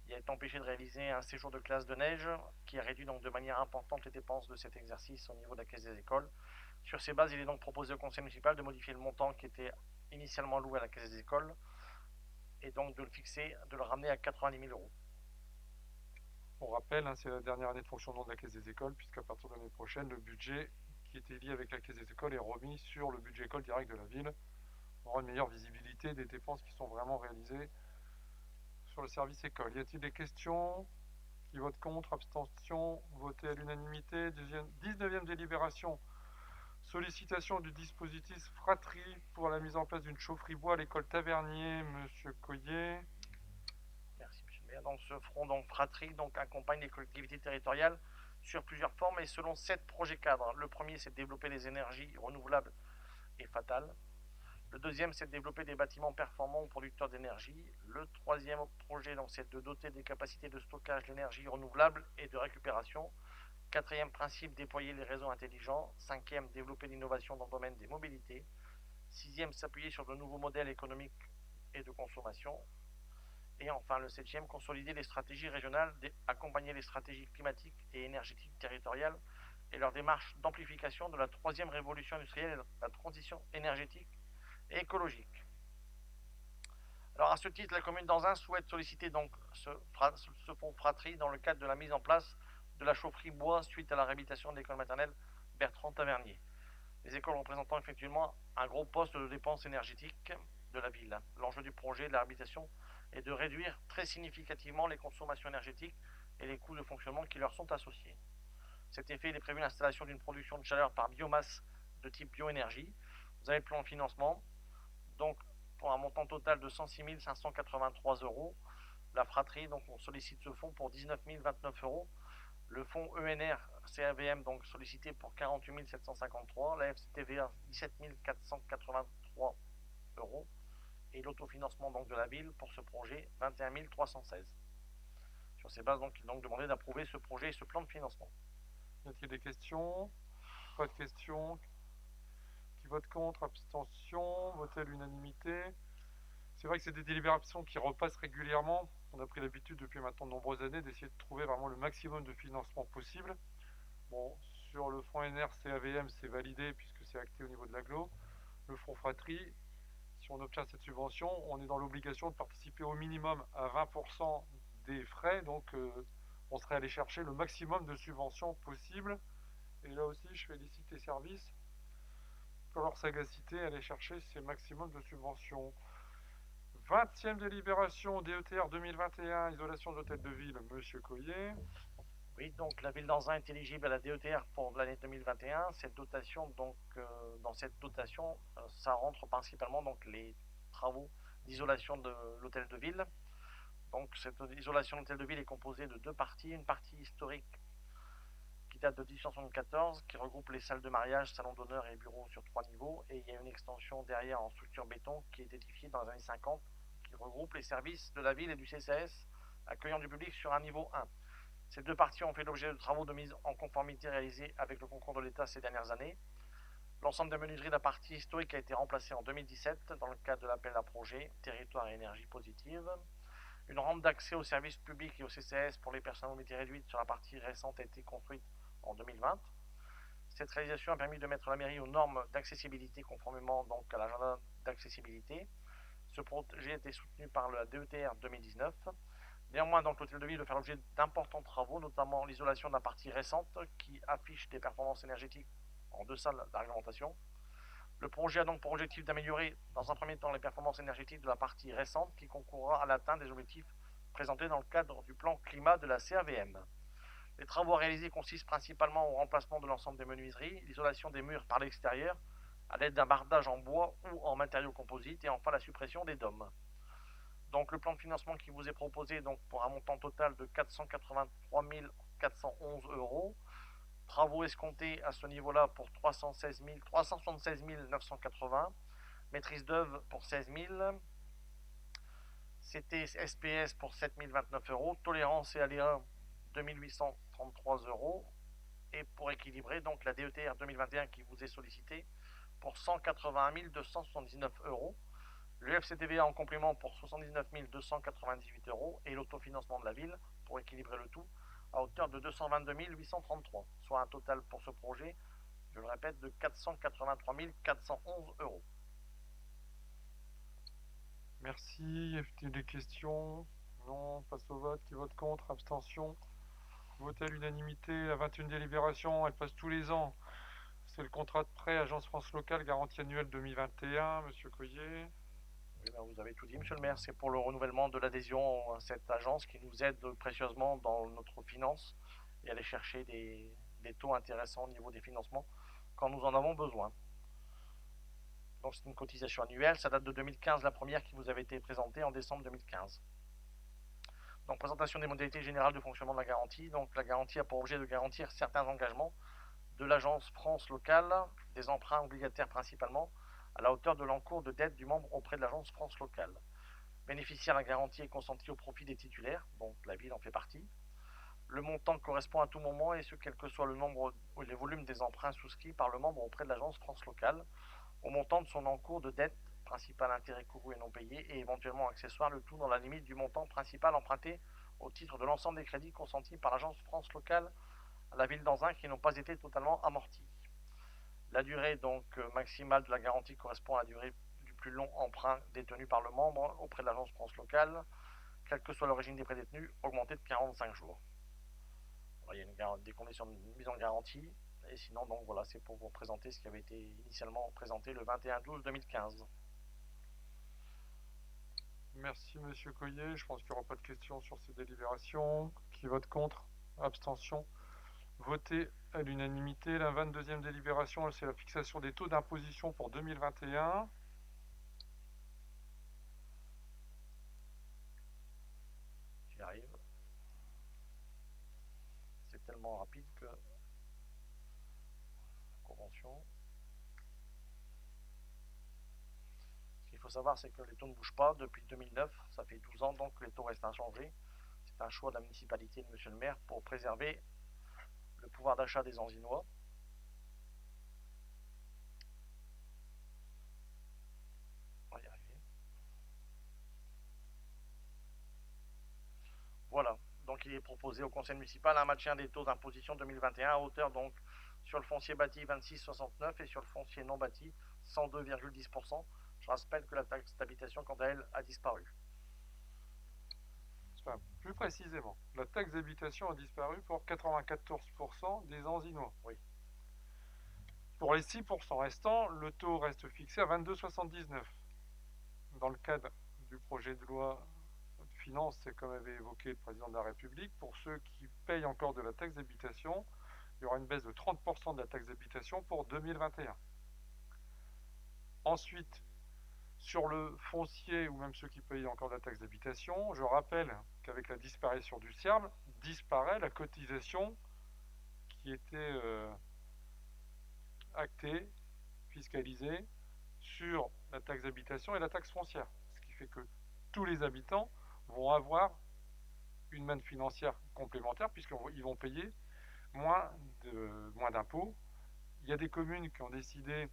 il a été empêché de réaliser un séjour de classe de neige qui a réduit donc de manière importante les dépenses de cet exercice au niveau de la caisse des écoles. Sur ces bases, il est donc proposé au conseil municipal de modifier le montant qui était initialement loué à la caisse des écoles et donc de le fixer, de le ramener à 90 000 euros. On rappelle, c'est la dernière année de fonctionnement de la caisse des écoles, puisqu'à partir de l'année prochaine, le budget qui était lié avec la caisse des écoles est remis sur le budget école direct de la ville. On aura une meilleure visibilité des dépenses qui sont vraiment réalisées sur le service école. Y a-t-il des questions? Qui vote contre? Abstention? Voté à l'unanimité. 19e délibération. Sollicitation du dispositif Fratrie pour la mise en place d'une chaufferie bois à l'école Tavernier. Monsieur Coyer. Merci monsieur le maire. Donc ce front donc Fratrie donc accompagne les collectivités territoriales sur plusieurs formes et selon 7 projets cadres. Le premier, c'est de développer les énergies renouvelables et fatales. Le deuxième, c'est de développer des bâtiments performants ou producteurs d'énergie. Le troisième projet, donc, c'est de doter des capacités de stockage d'énergie renouvelable et de récupération. Quatrième principe, déployer les réseaux intelligents. Cinquième, développer l'innovation dans le domaine des mobilités. Sixième, s'appuyer sur de nouveaux modèles économiques et de consommation. Et enfin, le septième, consolider les stratégies régionales, accompagner les stratégies climatiques et énergétiques territoriales et leur démarche d'amplification de la troisième révolution industrielle et la transition énergétique et écologique. Alors à ce titre, la commune d'Anzin souhaite solliciter donc ce fonds Fratrie dans le cadre de la mise en place de la chaufferie bois suite à la réhabilitation de l'école maternelle Bertrand Tavernier. Les écoles représentant effectivement un gros poste de dépenses énergétiques de la ville. L'enjeu du projet de la réhabilitation est de réduire très significativement les consommations énergétiques et les coûts de fonctionnement qui leur sont associés. Cet effet, il est prévu l'installation d'une production de chaleur par biomasse de type bioénergie. Vous avez le plan de financement. Donc, pour un montant total de 106 583 euros, la Fratrie, donc on sollicite ce fonds pour 19 029 euros. Le fonds ENR CAVM, donc sollicité pour 48 753, la FCTVA 17 483 euros, et l'autofinancement donc de la ville pour ce projet 21 316. Sur ces bases, donc, il est donc demandé d'approuver ce projet et ce plan de financement. Y a-t-il des questions? Pas de questions. Qui vote contre? Abstention? Voté à l'unanimité. C'est vrai que c'est des délibérations qui repassent régulièrement. On a pris l'habitude depuis maintenant de nombreuses années d'essayer de trouver vraiment le maximum de financement possible. Bon, sur le fonds NRC AVM, c'est validé puisque c'est acté au niveau de l'agglo. Le fonds fratrie, si on obtient cette subvention, on est dans l'obligation de participer au minimum à 20% des frais. Donc, on serait allé chercher le maximum de subventions possible. Et là aussi, je félicite les services pour leur sagacité à aller chercher ces maximums de subventions. 20e délibération DETR 2021, isolation d'hôtel de ville, Monsieur Collier. Oui, donc la ville d'Anzin est éligible à la DETR pour l'année 2021. Cette dotation, donc, dans cette dotation, ça rentre principalement donc les travaux d'isolation de l'hôtel de ville. Donc cette isolation de l'hôtel de ville est composée de deux parties. Une partie historique qui date de 1874, qui regroupe les salles de mariage, salons d'honneur et bureaux sur 3 niveaux. Et il y a une extension derrière en structure béton qui est édifiée dans les années 50, qui regroupe les services de la ville et du CCAS accueillant du public sur un niveau 1. Ces deux parties ont fait l'objet de travaux de mise en conformité réalisés avec le concours de l'État ces dernières années. L'ensemble des menuiseries de la partie historique a été remplacé en 2017 dans le cadre de l'appel à projet Territoire et énergie positive. Une rampe d'accès aux services publics et au CCAS pour les personnes à mobilité réduite sur la partie récente a été construite en 2020. Cette réalisation a permis de mettre la mairie aux normes d'accessibilité conformément donc à l'agenda d'accessibilité. Ce projet a été soutenu par la DETR 2019. Néanmoins, donc, l'hôtel de ville doit faire l'objet d'importants travaux, notamment l'isolation de la partie récente qui affiche des performances énergétiques en deçà de la réglementation. Le projet a donc pour objectif d'améliorer dans un premier temps les performances énergétiques de la partie récente qui concourra à l'atteinte des objectifs présentés dans le cadre du plan climat de la CAVM. Les travaux réalisés consistent principalement au remplacement de l'ensemble des menuiseries, l'isolation des murs par l'extérieur à l'aide d'un bardage en bois ou en matériaux composites et enfin la suppression des dômes. Donc le plan de financement qui vous est proposé donc pour un montant total de 483 411 €. Travaux escomptés à ce niveau-là pour 376 980. Maîtrise d'œuvre pour 16 000. CT SPS pour 7 029 €. Tolérance et aléas 2 833 €. Et pour équilibrer donc la DETR 2021 qui vous est sollicitée pour 180 279 €. Le FCTVA en complément pour 79 298 € et l'autofinancement de la ville pour équilibrer le tout à hauteur de 222 833, soit un total pour ce projet, je le répète, de 483 411 €. Merci. Y a-t-il des questions? Non. Passe au vote. Qui vote contre? Abstention? Voté à l'unanimité. La 21e délibération, elle passe tous les ans. C'est le contrat de prêt Agence France Locale, garantie annuelle 2021. Monsieur Coyer. Oui, ben vous avez tout dit, monsieur le maire. C'est pour le renouvellement de l'adhésion à cette agence qui nous aide précieusement dans notre finance et aller chercher des taux intéressants au niveau des financements quand nous en avons besoin. Donc c'est une cotisation annuelle, ça date de 2015, la première qui vous avait été présentée en décembre 2015. Donc présentation des modalités générales de fonctionnement de la garantie. Donc la garantie a pour objet de garantir certains engagements de l'agence France Locale, des emprunts obligataires principalement, à la hauteur de l'encours de dette du membre auprès de l'agence France Locale. Bénéficiaire, la garantie est consentie au profit des titulaires, donc la ville en fait partie. Le montant correspond à tout moment et ce quel que soit le nombre ou les volumes des emprunts souscrits par le membre auprès de l'agence France Locale, au montant de son encours de dette, principal intérêt couru et non payé, et éventuellement accessoire, le tout dans la limite du montant principal emprunté au titre de l'ensemble des crédits consentis par l'agence France Locale à la ville d'Anzin qui n'ont pas été totalement amortis. La durée donc maximale de la garantie correspond à la durée du plus long emprunt détenu par le membre auprès de l'agence France Locale, quelle que soit l'origine des prêts détenus, augmentée de 45 jours. Voilà, il y a des conditions de mise en garantie, et sinon donc voilà, c'est pour vous présenter ce qui avait été initialement présenté le 21/12/2015. Merci Monsieur Coyer. Je pense qu'il n'y aura pas de questions sur ces délibérations. Qui vote contre? Abstention? Voté à l'unanimité. La 22e délibération, c'est la fixation des taux d'imposition pour 2021. J'y arrive. C'est tellement rapide que... Convention. Ce qu'il faut savoir, c'est que les taux ne bougent pas depuis 2009. Ça fait 12 ans donc que les taux restent inchangés. C'est un choix de la municipalité de Monsieur le maire pour préserver le pouvoir d'achat des Anzinois. est proposé au conseil municipal un maintien des taux d'imposition 2021 à hauteur donc sur le foncier bâti 26,69 et sur le foncier non bâti 102,10%. Je rappelle que la taxe d'habitation, quant à elle, a disparu. Enfin, plus précisément, la taxe d'habitation a disparu pour 94% des Anzinois. Oui. Pour les 6% restants, le taux reste fixé à 22,79. Dans le cadre du projet de loi de finances, c'est comme avait évoqué le président de la République, pour ceux qui payent encore de la taxe d'habitation, il y aura une baisse de 30% de la taxe d'habitation pour 2021. Ensuite, sur le foncier ou même ceux qui payent encore de la taxe d'habitation, je rappelle qu'avec la disparition du CIRB, disparaît la cotisation qui était actée, fiscalisée sur la taxe d'habitation et la taxe foncière. Ce qui fait que tous les habitants vont avoir une manne financière complémentaire puisqu'ils vont payer moins d'impôts. Il y a des communes qui ont décidé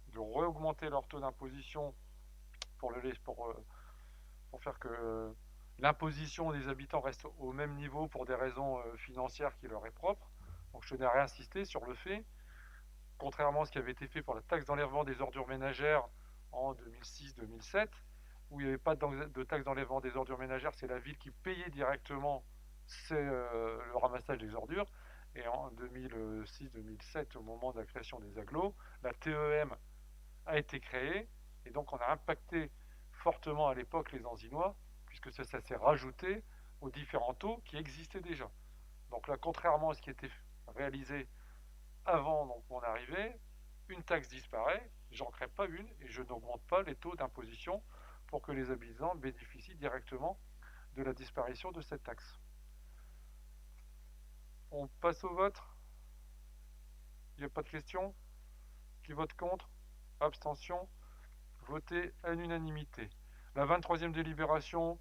de réaugmenter leur taux d'imposition pour faire que l'imposition des habitants reste au même niveau pour des raisons financières qui leur est propre. Donc je tenais à réinsister sur le fait, contrairement à ce qui avait été fait pour la taxe d'enlèvement des ordures ménagères en 2006-2007, où il n'y avait pas de taxe d'enlèvement des ordures ménagères, c'est la ville qui payait directement le ramassage des ordures. Et en 2006-2007, au moment de la création des agglos, la TEM a été créée, et donc on a impacté fortement à l'époque les Anzinois, puisque ça s'est rajouté aux différents taux qui existaient déjà. Donc là, contrairement à ce qui était réalisé avant donc, mon arrivée, une taxe disparaît, j'en crée pas une, et je n'augmente pas les taux d'imposition pour que les habitants bénéficient directement de la disparition de cette taxe. On passe au vote. Il n'y a pas de questions? Qui vote contre? Abstention? Voté à l'unanimité. La 23e délibération,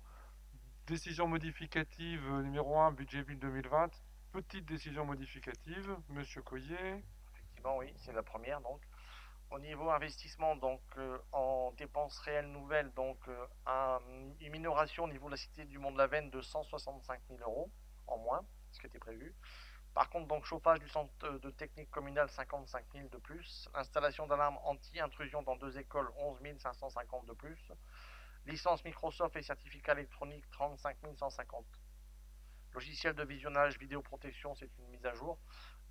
décision modificative numéro 1, budget ville 2020. Petite décision modificative, Monsieur Coyer. Effectivement, oui, c'est la première donc. Au niveau investissement, donc en dépenses réelles nouvelles, donc une minoration au niveau de la cité du Mont-de-la-Veine de 165 000 € en moins, ce qui était prévu. Par contre, donc chauffage du centre de technique communale 55 000 de plus, installation d'alarme anti-intrusion dans 2 écoles 11 550 de plus, licence Microsoft et certificat électronique 35 150. Logiciel de visionnage vidéoprotection, c'est une mise à jour,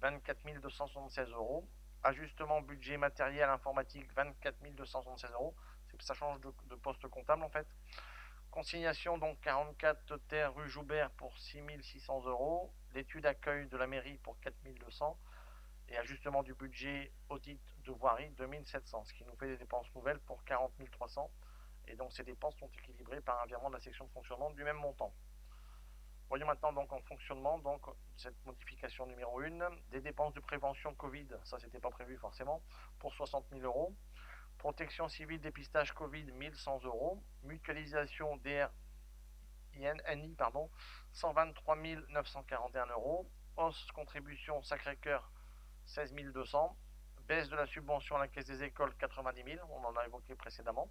24 276 €. Ajustement budget matériel informatique, 24 276 €. Ça change de poste comptable en fait. Consignation, donc 44 terre rue Joubert pour 6 600 €. L'étude accueil de la mairie pour 4 200. Et ajustement du budget audit de voirie, 2 700. Ce qui nous fait des dépenses nouvelles pour 40 300. Et donc ces dépenses sont équilibrées par un virement de la section de fonctionnement du même montant. Voyons maintenant donc en fonctionnement, donc cette modification numéro 1, des dépenses de prévention Covid, ça c'était pas prévu forcément, pour 60 000 €. Protection civile dépistage Covid, 1100 €. Mutualisation DRNI, 123 941 €. Hausse contribution Sacré-Cœur, 16 200. Baisse de la subvention à la caisse des écoles, 90 000, on en a évoqué précédemment.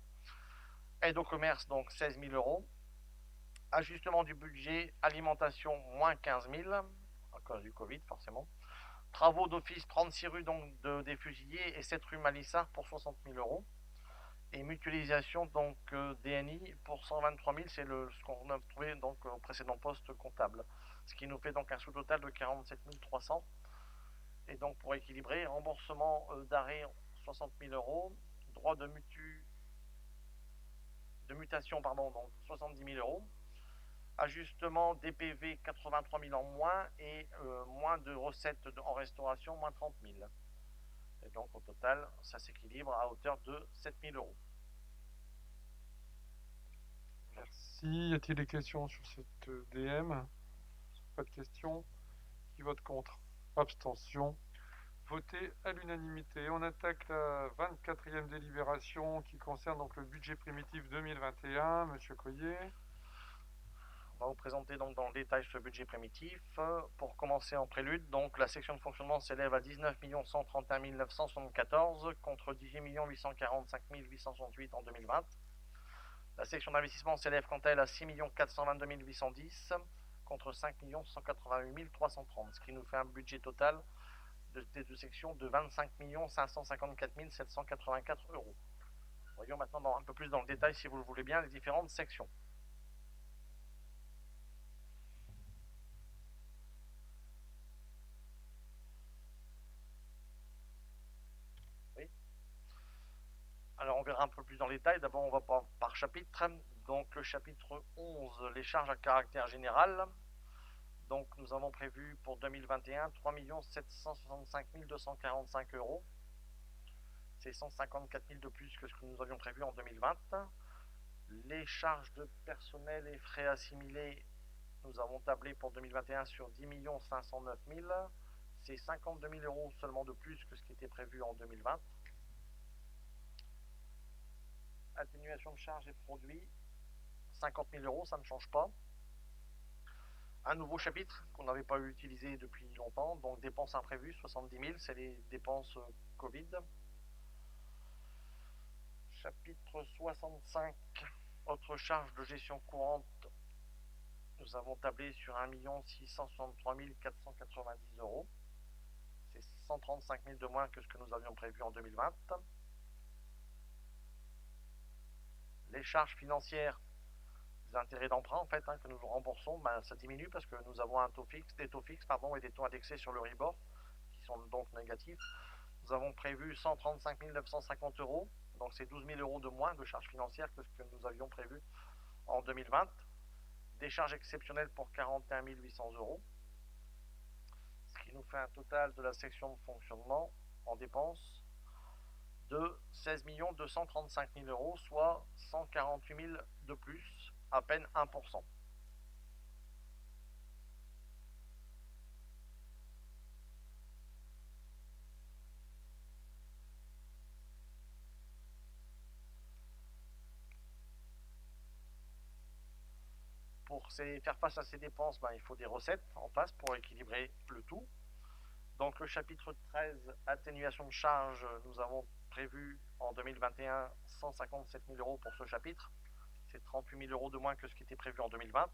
Aide au commerce, donc 16 000 €. Ajustement du budget alimentation, moins 15 000, à cause du Covid forcément. Travaux d'office, 36 rue donc des Fusiliers et 7 rue Malissard pour 60 000 €. Et mutualisation donc DNI pour 123 000, c'est ce qu'on a trouvé donc au précédent poste comptable. Ce qui nous fait donc un sous-total de 47 300. Et donc pour équilibrer, remboursement d'arrêt 60 000 €, droit de mutation donc 70 000 €. Ajustement DPV 83 000 en moins et moins de recettes en restauration, moins 30 000. Et donc au total, ça s'équilibre à hauteur de 7 000 €. Merci. Y a-t-il des questions sur cette DM? Pas de questions. Qui vote contre? Abstention. Voté à l'unanimité. On attaque la 24e délibération qui concerne donc le budget primitif 2021. Monsieur Coyer. On va vous présenter donc dans le détail ce budget primitif. Pour commencer en prélude, donc la section de fonctionnement s'élève à 19 131 974 contre 18 845 868 en 2020. La section d'investissement s'élève quant à elle à 6 422 810. contre 5 188 330, ce qui nous fait un budget total des deux sections de 25 554 784 euros. Voyons maintenant un peu plus dans le détail, si vous le voulez bien, les différentes sections. Oui. Alors on verra un peu plus dans le détail. D'abord on va par chapitre. Donc le chapitre 11, les charges à caractère général. Donc nous avons prévu pour 2021 3 765 245 euros. C'est 154 000 de plus que ce que nous avions prévu en 2020. Les charges de personnel et frais assimilés, nous avons tablé pour 2021 sur 10 509 000. C'est 52 000 euros seulement de plus que ce qui était prévu en 2020. Atténuation de charges et produits, 50 000 euros, ça ne change pas. Un nouveau chapitre qu'on n'avait pas utilisé depuis longtemps, donc dépenses imprévues, 70 000, c'est les dépenses Covid. Chapitre 65, autres charges de gestion courante, nous avons tablé sur 1 663 490 euros. C'est 135 000 de moins que ce que nous avions prévu en 2020. Les charges financières, les intérêts d'emprunt en fait, que nous remboursons, ça diminue parce que nous avons des taux fixes et des taux indexés sur le Euribor qui sont donc négatifs. Nous avons prévu 135 950 euros, donc c'est 12 000 euros de moins de charges financières que ce que nous avions prévu en 2020. Des charges exceptionnelles pour 41 800 euros, ce qui nous fait un total de la section de fonctionnement en dépenses de 16 235 000 euros, soit 148 000 de plus, à peine 1%. Pour faire face à ces dépenses, il faut des recettes en face pour équilibrer le tout. Donc le chapitre 13, atténuation de charges, nous avons prévu en 2021 157 000 euros pour ce chapitre. C'est 38 000 euros de moins que ce qui était prévu en 2020.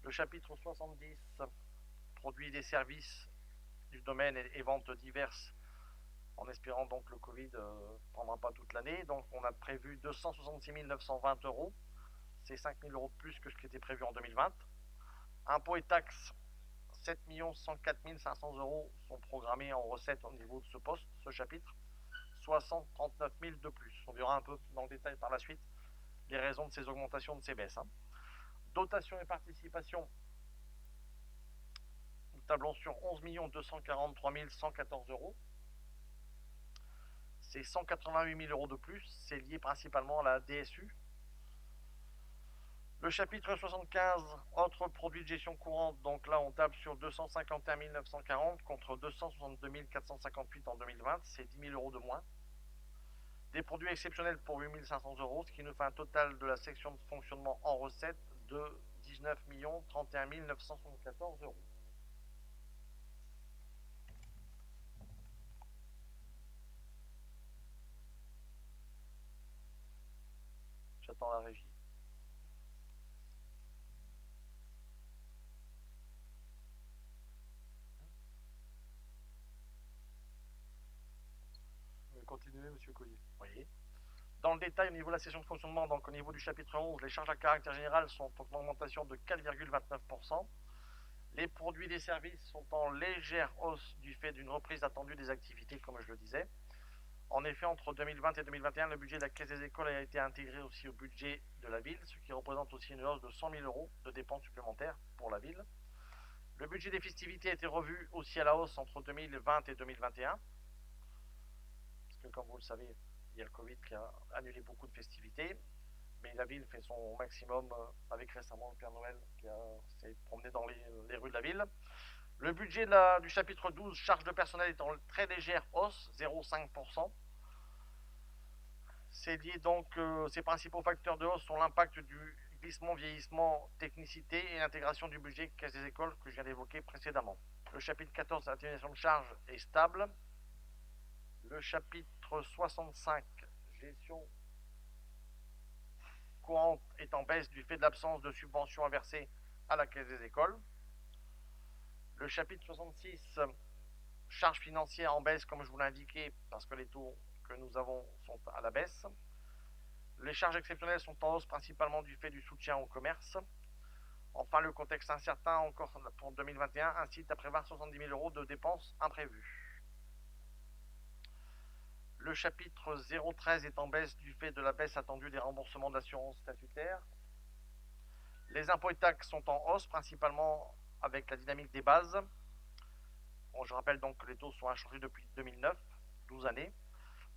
Le chapitre 70, produits et services du domaine et ventes diverses, en espérant donc le Covid ne prendra pas toute l'année. Donc on a prévu 266 920 euros. C'est 5 000 euros de plus que ce qui était prévu en 2020. Impôts et taxes, 7 104 500 euros sont programmés en recettes au niveau de ce poste, ce chapitre, soit 139 000 de plus. On verra un peu dans le détail par la suite les raisons de ces augmentations, de ces baisses. Dotation et participation, nous tablons sur 11 243 114 euros. C'est 188 000 euros de plus, c'est lié principalement à la DSU. Le chapitre 75, autres produits de gestion courante, donc là on table sur 251 940 contre 262 458 en 2020, c'est 10 000 euros de moins. Des produits exceptionnels pour 8 500 euros, ce qui nous fait un total de la section de fonctionnement en recettes de 19 31 974 euros. J'attends la régie. Continuez, monsieur Coyer. Oui. Dans le détail, au niveau de la session de fonctionnement, donc au niveau du chapitre 11, les charges à caractère général sont en augmentation de 4,29%. Les produits et les services sont en légère hausse du fait d'une reprise attendue des activités, comme je le disais. En effet, entre 2020 et 2021, le budget de la Caisse des écoles a été intégré aussi au budget de la ville, ce qui représente aussi une hausse de 100 000 euros de dépenses supplémentaires pour la ville. Le budget des festivités a été revu aussi à la hausse entre 2020 et 2021. Que comme vous le savez, il y a le Covid qui a annulé beaucoup de festivités, mais la ville fait son maximum avec récemment le Père Noël qui s'est promené dans les rues de la ville. Le budget du chapitre 12, charges de personnel, est en très légère hausse, 0,5%. C'est lié donc, ces principaux facteurs de hausse sont l'impact du glissement, vieillissement, technicité et l'intégration du budget Caisse des écoles que je viens d'évoquer précédemment. Le chapitre 14, atténuation de charges, est stable. Le chapitre 65, gestion courante, est en baisse du fait de l'absence de subventions à verser à la caisse des écoles. Le chapitre 66, charges financières en baisse, comme je vous l'ai indiqué, parce que les taux que nous avons sont à la baisse. Les charges exceptionnelles sont en hausse principalement du fait du soutien au commerce. Enfin, le contexte incertain encore pour 2021 incite à prévoir 70 000 € de dépenses imprévues. Le chapitre 013 est en baisse du fait de la baisse attendue des remboursements d'assurance statutaire. Les impôts et taxes sont en hausse, principalement avec la dynamique des bases. Bon, je rappelle donc que les taux sont inchangés depuis 2009, 12 années.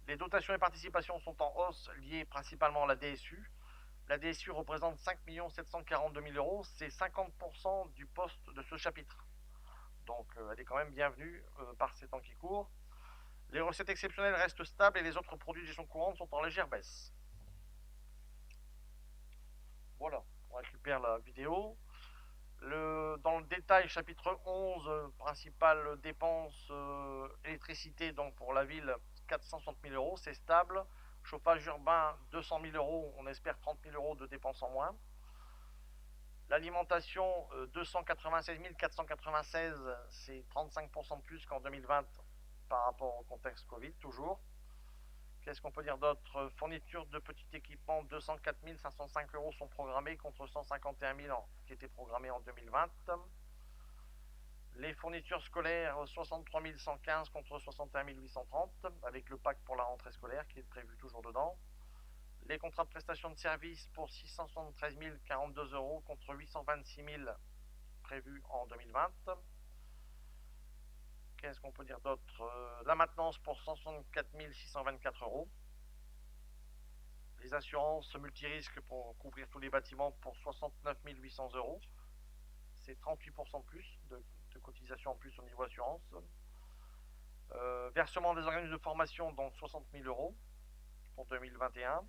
Les dotations et participations sont en hausse, liées principalement à la DSU. La DSU représente 5 742 000 €, c'est 50% du poste de ce chapitre. Donc elle est quand même bienvenue par ces temps qui courent. Les recettes exceptionnelles restent stables et les autres produits de gestion courante sont en légère baisse. Voilà, on récupère la vidéo. Dans le détail, chapitre 11, principales dépenses électricité, donc pour la ville, 460 000 €, c'est stable. Chauffage urbain, 200 000 €, on espère 30 000 € de dépenses en moins. L'alimentation, 296 496, c'est 35% de plus qu'en 2020 par rapport au contexte Covid, toujours. Qu'est-ce qu'on peut dire d'autre? Fourniture de petits équipements, 204 505 € sont programmés contre 151 000 qui étaient programmés en 2020. Les fournitures scolaires, 63 115 contre 61 830, avec le pack pour la rentrée scolaire qui est prévu toujours dedans. Les contrats de prestation de services pour 673 042 € contre 826 000 prévus en 2020. Qu'est-ce qu'on peut dire d'autre? La maintenance pour 164 624 €. Les assurances multirisques pour couvrir tous les bâtiments pour 69 800 €. C'est 38% de plus de cotisation en plus au niveau assurance. Versement des organismes de formation, donc 60 000 € pour 2021.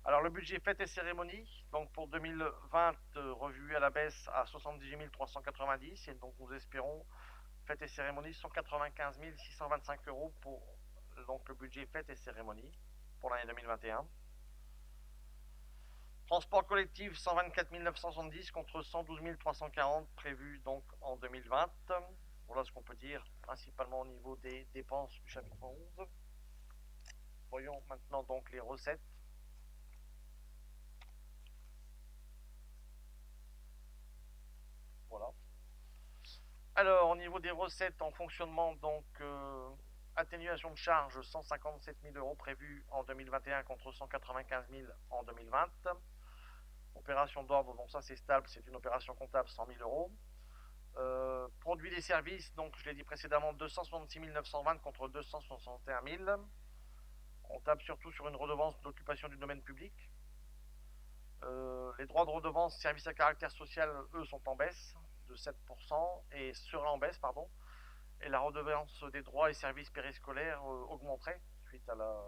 Alors le budget fêtes et cérémonies, donc pour 2020 revu à la baisse à 78 390 et donc nous espérons fêtes et cérémonies 195 625 € pour donc le budget fêtes et cérémonies pour l'année 2021. Transport collectif 124 970 contre 112 340 prévus donc en 2020. Voilà ce qu'on peut dire principalement au niveau des dépenses du chapitre 11. Voyons maintenant donc les recettes. Voilà. Alors au niveau des recettes en fonctionnement, donc atténuation de charges 157 000 € prévus en 2021 contre 195 000 en 2020. Opération d'ordre, donc ça c'est stable, c'est une opération comptable 100 000 €. Produits des services, donc je l'ai dit précédemment, 266 920 contre 261 000. On tape surtout sur une redevance d'occupation du domaine public. Les droits de redevance services à caractère social, eux, sont en baisse de 7% et seraient en baisse, pardon. Et la redevance des droits et services périscolaires augmenterait suite à la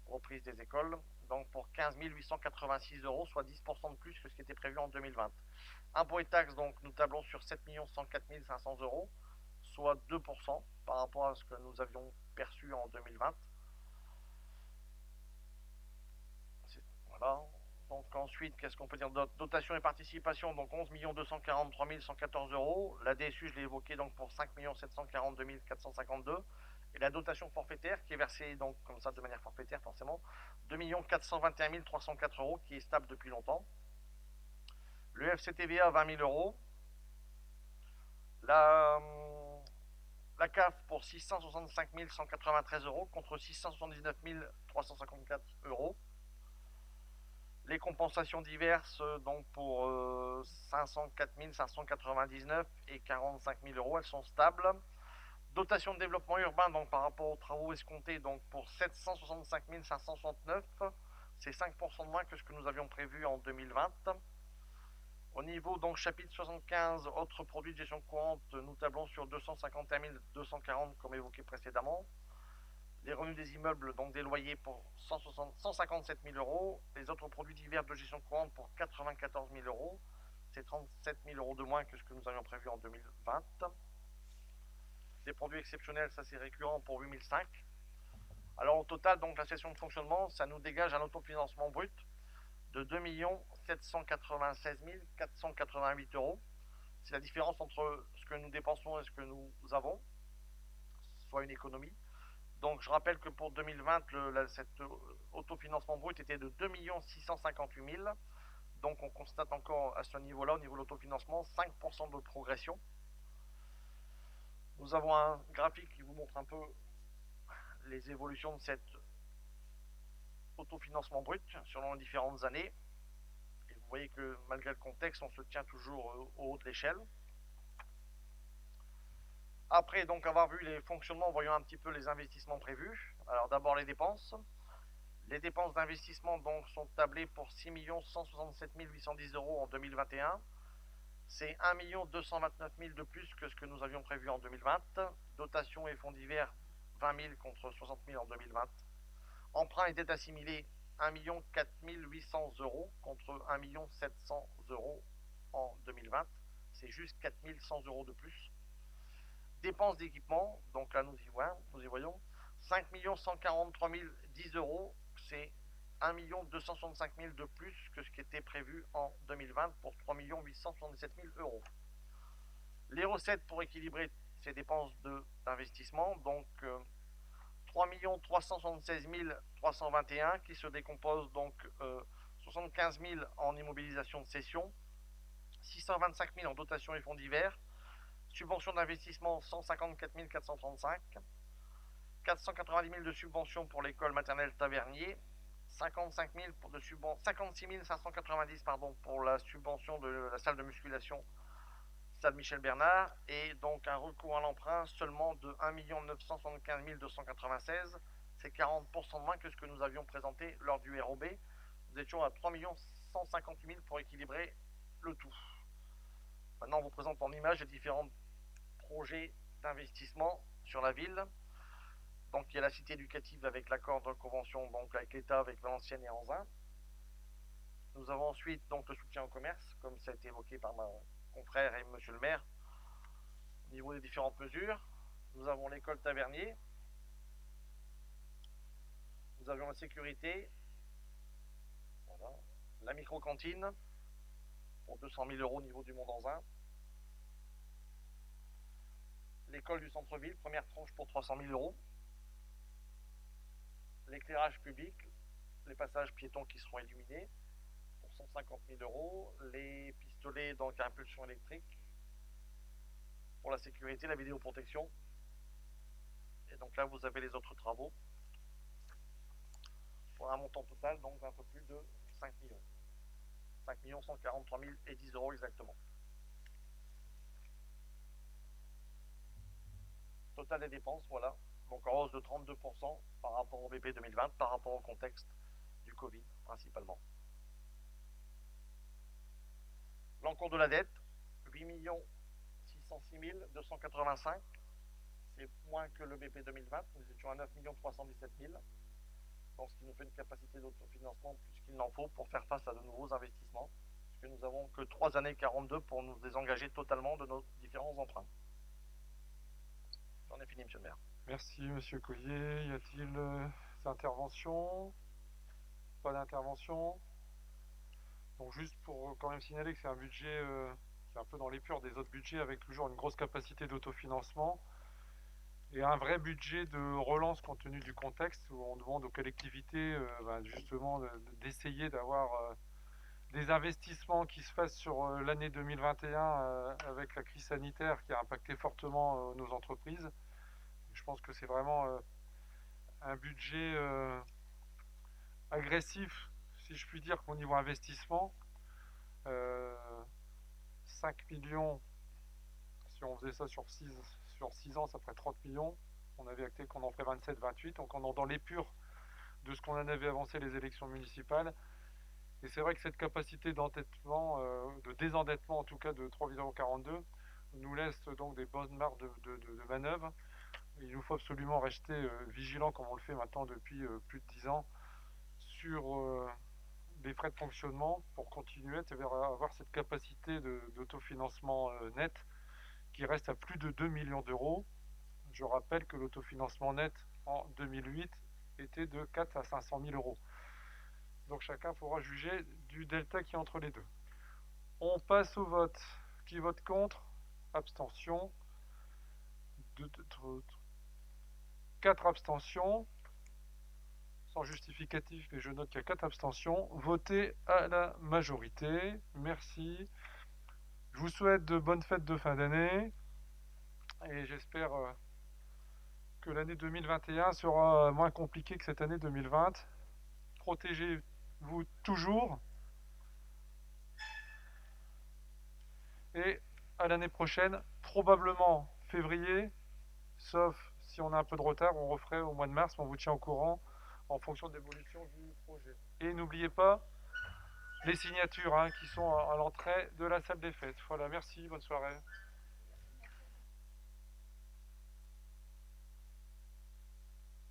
reprise des écoles. Donc pour 15 886 €, soit 10% de plus que ce qui était prévu en 2020. Impôts et taxes, donc nous tablons sur 7 104 500 €, soit 2% par rapport à ce que nous avions perçu en 2020. Voilà. Donc ensuite, qu'est-ce qu'on peut dire d'autre? Dotation et participation, donc 11 243 114 €. La DSU, je l'ai évoqué, donc pour 5 742 452. Et la dotation forfaitaire qui est versée donc comme ça de manière forfaitaire forcément, 2 421 304 € qui est stable depuis longtemps. Le FCTVA 20 000 €. La CAF pour 665 193 € contre 679 354 €. Les compensations diverses donc pour 504 599 et 45 000 €, elles sont stables. Dotation de développement urbain, donc par rapport aux travaux escomptés, donc pour 765 569, c'est 5% de moins que ce que nous avions prévu en 2020. Au niveau donc chapitre 75, autres produits de gestion courante, nous tablons sur 251 240 comme évoqué précédemment. Les revenus des immeubles, donc des loyers pour 157 000 €. Les autres produits divers de gestion courante pour 94 000 €. C'est 37 000 € de moins que ce que nous avions prévu en 2020. Des produits exceptionnels, ça c'est récurrent pour 8005. Alors au total, donc la session de fonctionnement, ça nous dégage un autofinancement brut de 2 700 796 488 €. C'est la différence entre ce que nous dépensons et ce que nous avons, soit une économie. Donc je rappelle que pour 2020, cet autofinancement brut était de 2 658 000. Donc on constate encore à ce niveau-là, au niveau de l'autofinancement, 5% de progression. Nous avons un graphique qui vous montre un peu les évolutions de cet autofinancement brut selon les différentes années. Et vous voyez que malgré le contexte, on se tient toujours au haut de l'échelle. Après donc avoir vu les fonctionnements, voyons un petit peu les investissements prévus. Alors d'abord les dépenses. Les dépenses d'investissement donc sont tablées pour 6 167 810 € en 2021. C'est 1 229 000 de plus que ce que nous avions prévu en 2020. Dotation et fonds divers 20 000 contre 60 000 en 2020. Emprunt et dette assimilée 1 4 800 € contre 1 700 € en 2020. C'est juste 4 100 € de plus. Dépenses d'équipement, donc là nous y voyons 5 143 010 €. C'est 1 265 000 de plus que ce qui était prévu en 2020 pour 3 877 000 €. Les recettes pour équilibrer ces dépenses d'investissement, donc 3 376 321 qui se décomposent donc 75 000 en immobilisation de cession, 625 000 en dotation et fonds divers, subvention d'investissement 154 435, 490 000 de subventions pour l'école maternelle Tavernier, 56 590 pour la subvention de la salle de musculation Stade Michel Bernard, et donc un recours à l'emprunt seulement de 1 975 296. C'est 40% de moins que ce que nous avions présenté lors du ROB. Nous étions à 3 158 000 pour équilibrer le tout. Maintenant on vous présente en image les différents projets d'investissement sur la ville. Donc il y a la cité éducative avec l'accord de convention donc avec l'État, avec Valenciennes et Anzin. Nous avons ensuite donc le soutien au commerce, comme ça a été évoqué par ma confrère et monsieur le maire, au niveau des différentes mesures. Nous avons l'école Tavernier. Nous avions la sécurité. Voilà. La micro-cantine pour 200 000 € au niveau du Mont d'Anzin. L'école du centre-ville, première tranche pour 300 000 €. L'éclairage public, les passages piétons qui seront illuminés pour 150 000 €. Les pistolets donc à impulsion électrique pour la sécurité, la vidéoprotection. Et donc là vous avez les autres travaux pour un montant total donc d'un peu plus de 5 millions. 5 143 010 € exactement. Total des dépenses, voilà. Donc en hausse de 32% par rapport au BP 2020, par rapport au contexte du Covid principalement. L'encours de la dette, 8 606 285. C'est moins que le BP 2020. Nous étions à 9 317 000. Donc ce qui nous fait une capacité d'autofinancement plus qu'il n'en faut pour faire face à de nouveaux investissements. Puisque nous n'avons que 3 années 42 pour nous désengager totalement de nos différents emprunts. J'en ai fini, monsieur le maire. Merci, monsieur Collier. Y a-t-il des interventions? Pas d'intervention? Donc juste pour quand même signaler que c'est un budget qui est un peu dans l'épure des autres budgets, avec toujours une grosse capacité d'autofinancement et un vrai budget de relance compte tenu du contexte où on demande aux collectivités justement d'essayer d'avoir des investissements qui se fassent sur l'année 2021 avec la crise sanitaire qui a impacté fortement nos entreprises. Je pense que c'est vraiment un budget agressif, si je puis dire, qu'au niveau investissement. 5 millions, si on faisait ça sur 6 ans, ça ferait 30 millions. On avait acté qu'on en ferait 27, 28, donc on est dans l'épure de ce qu'on en avait avancé les élections municipales. Et c'est vrai que cette capacité d'endettement, de désendettement en tout cas de 3,42 € nous laisse donc des bonnes marges de manœuvre. Il nous faut absolument rester vigilant, comme on le fait maintenant depuis plus de 10 ans, sur les frais de fonctionnement pour continuer à avoir cette capacité d'autofinancement net qui reste à plus de 2 millions d'euros. Je rappelle que l'autofinancement net en 2008 était de 4 à 500 000 €. Donc chacun pourra juger du delta qui est entre les deux. On passe au vote. Qui vote contre? Abstention. 4 abstentions. Sans justificatif, mais je note qu'il y a 4 abstentions. Votez à la majorité. Merci. Je vous souhaite de bonnes fêtes de fin d'année. Et j'espère que l'année 2021 sera moins compliquée que cette année 2020. Protégez-vous toujours. Et à l'année prochaine, probablement février, sauf si on a un peu de retard, on referait au mois de mars, mais on vous tient au courant en fonction de l'évolution du projet. Et n'oubliez pas les signatures qui sont à l'entrée de la salle des fêtes. Voilà, merci, bonne soirée.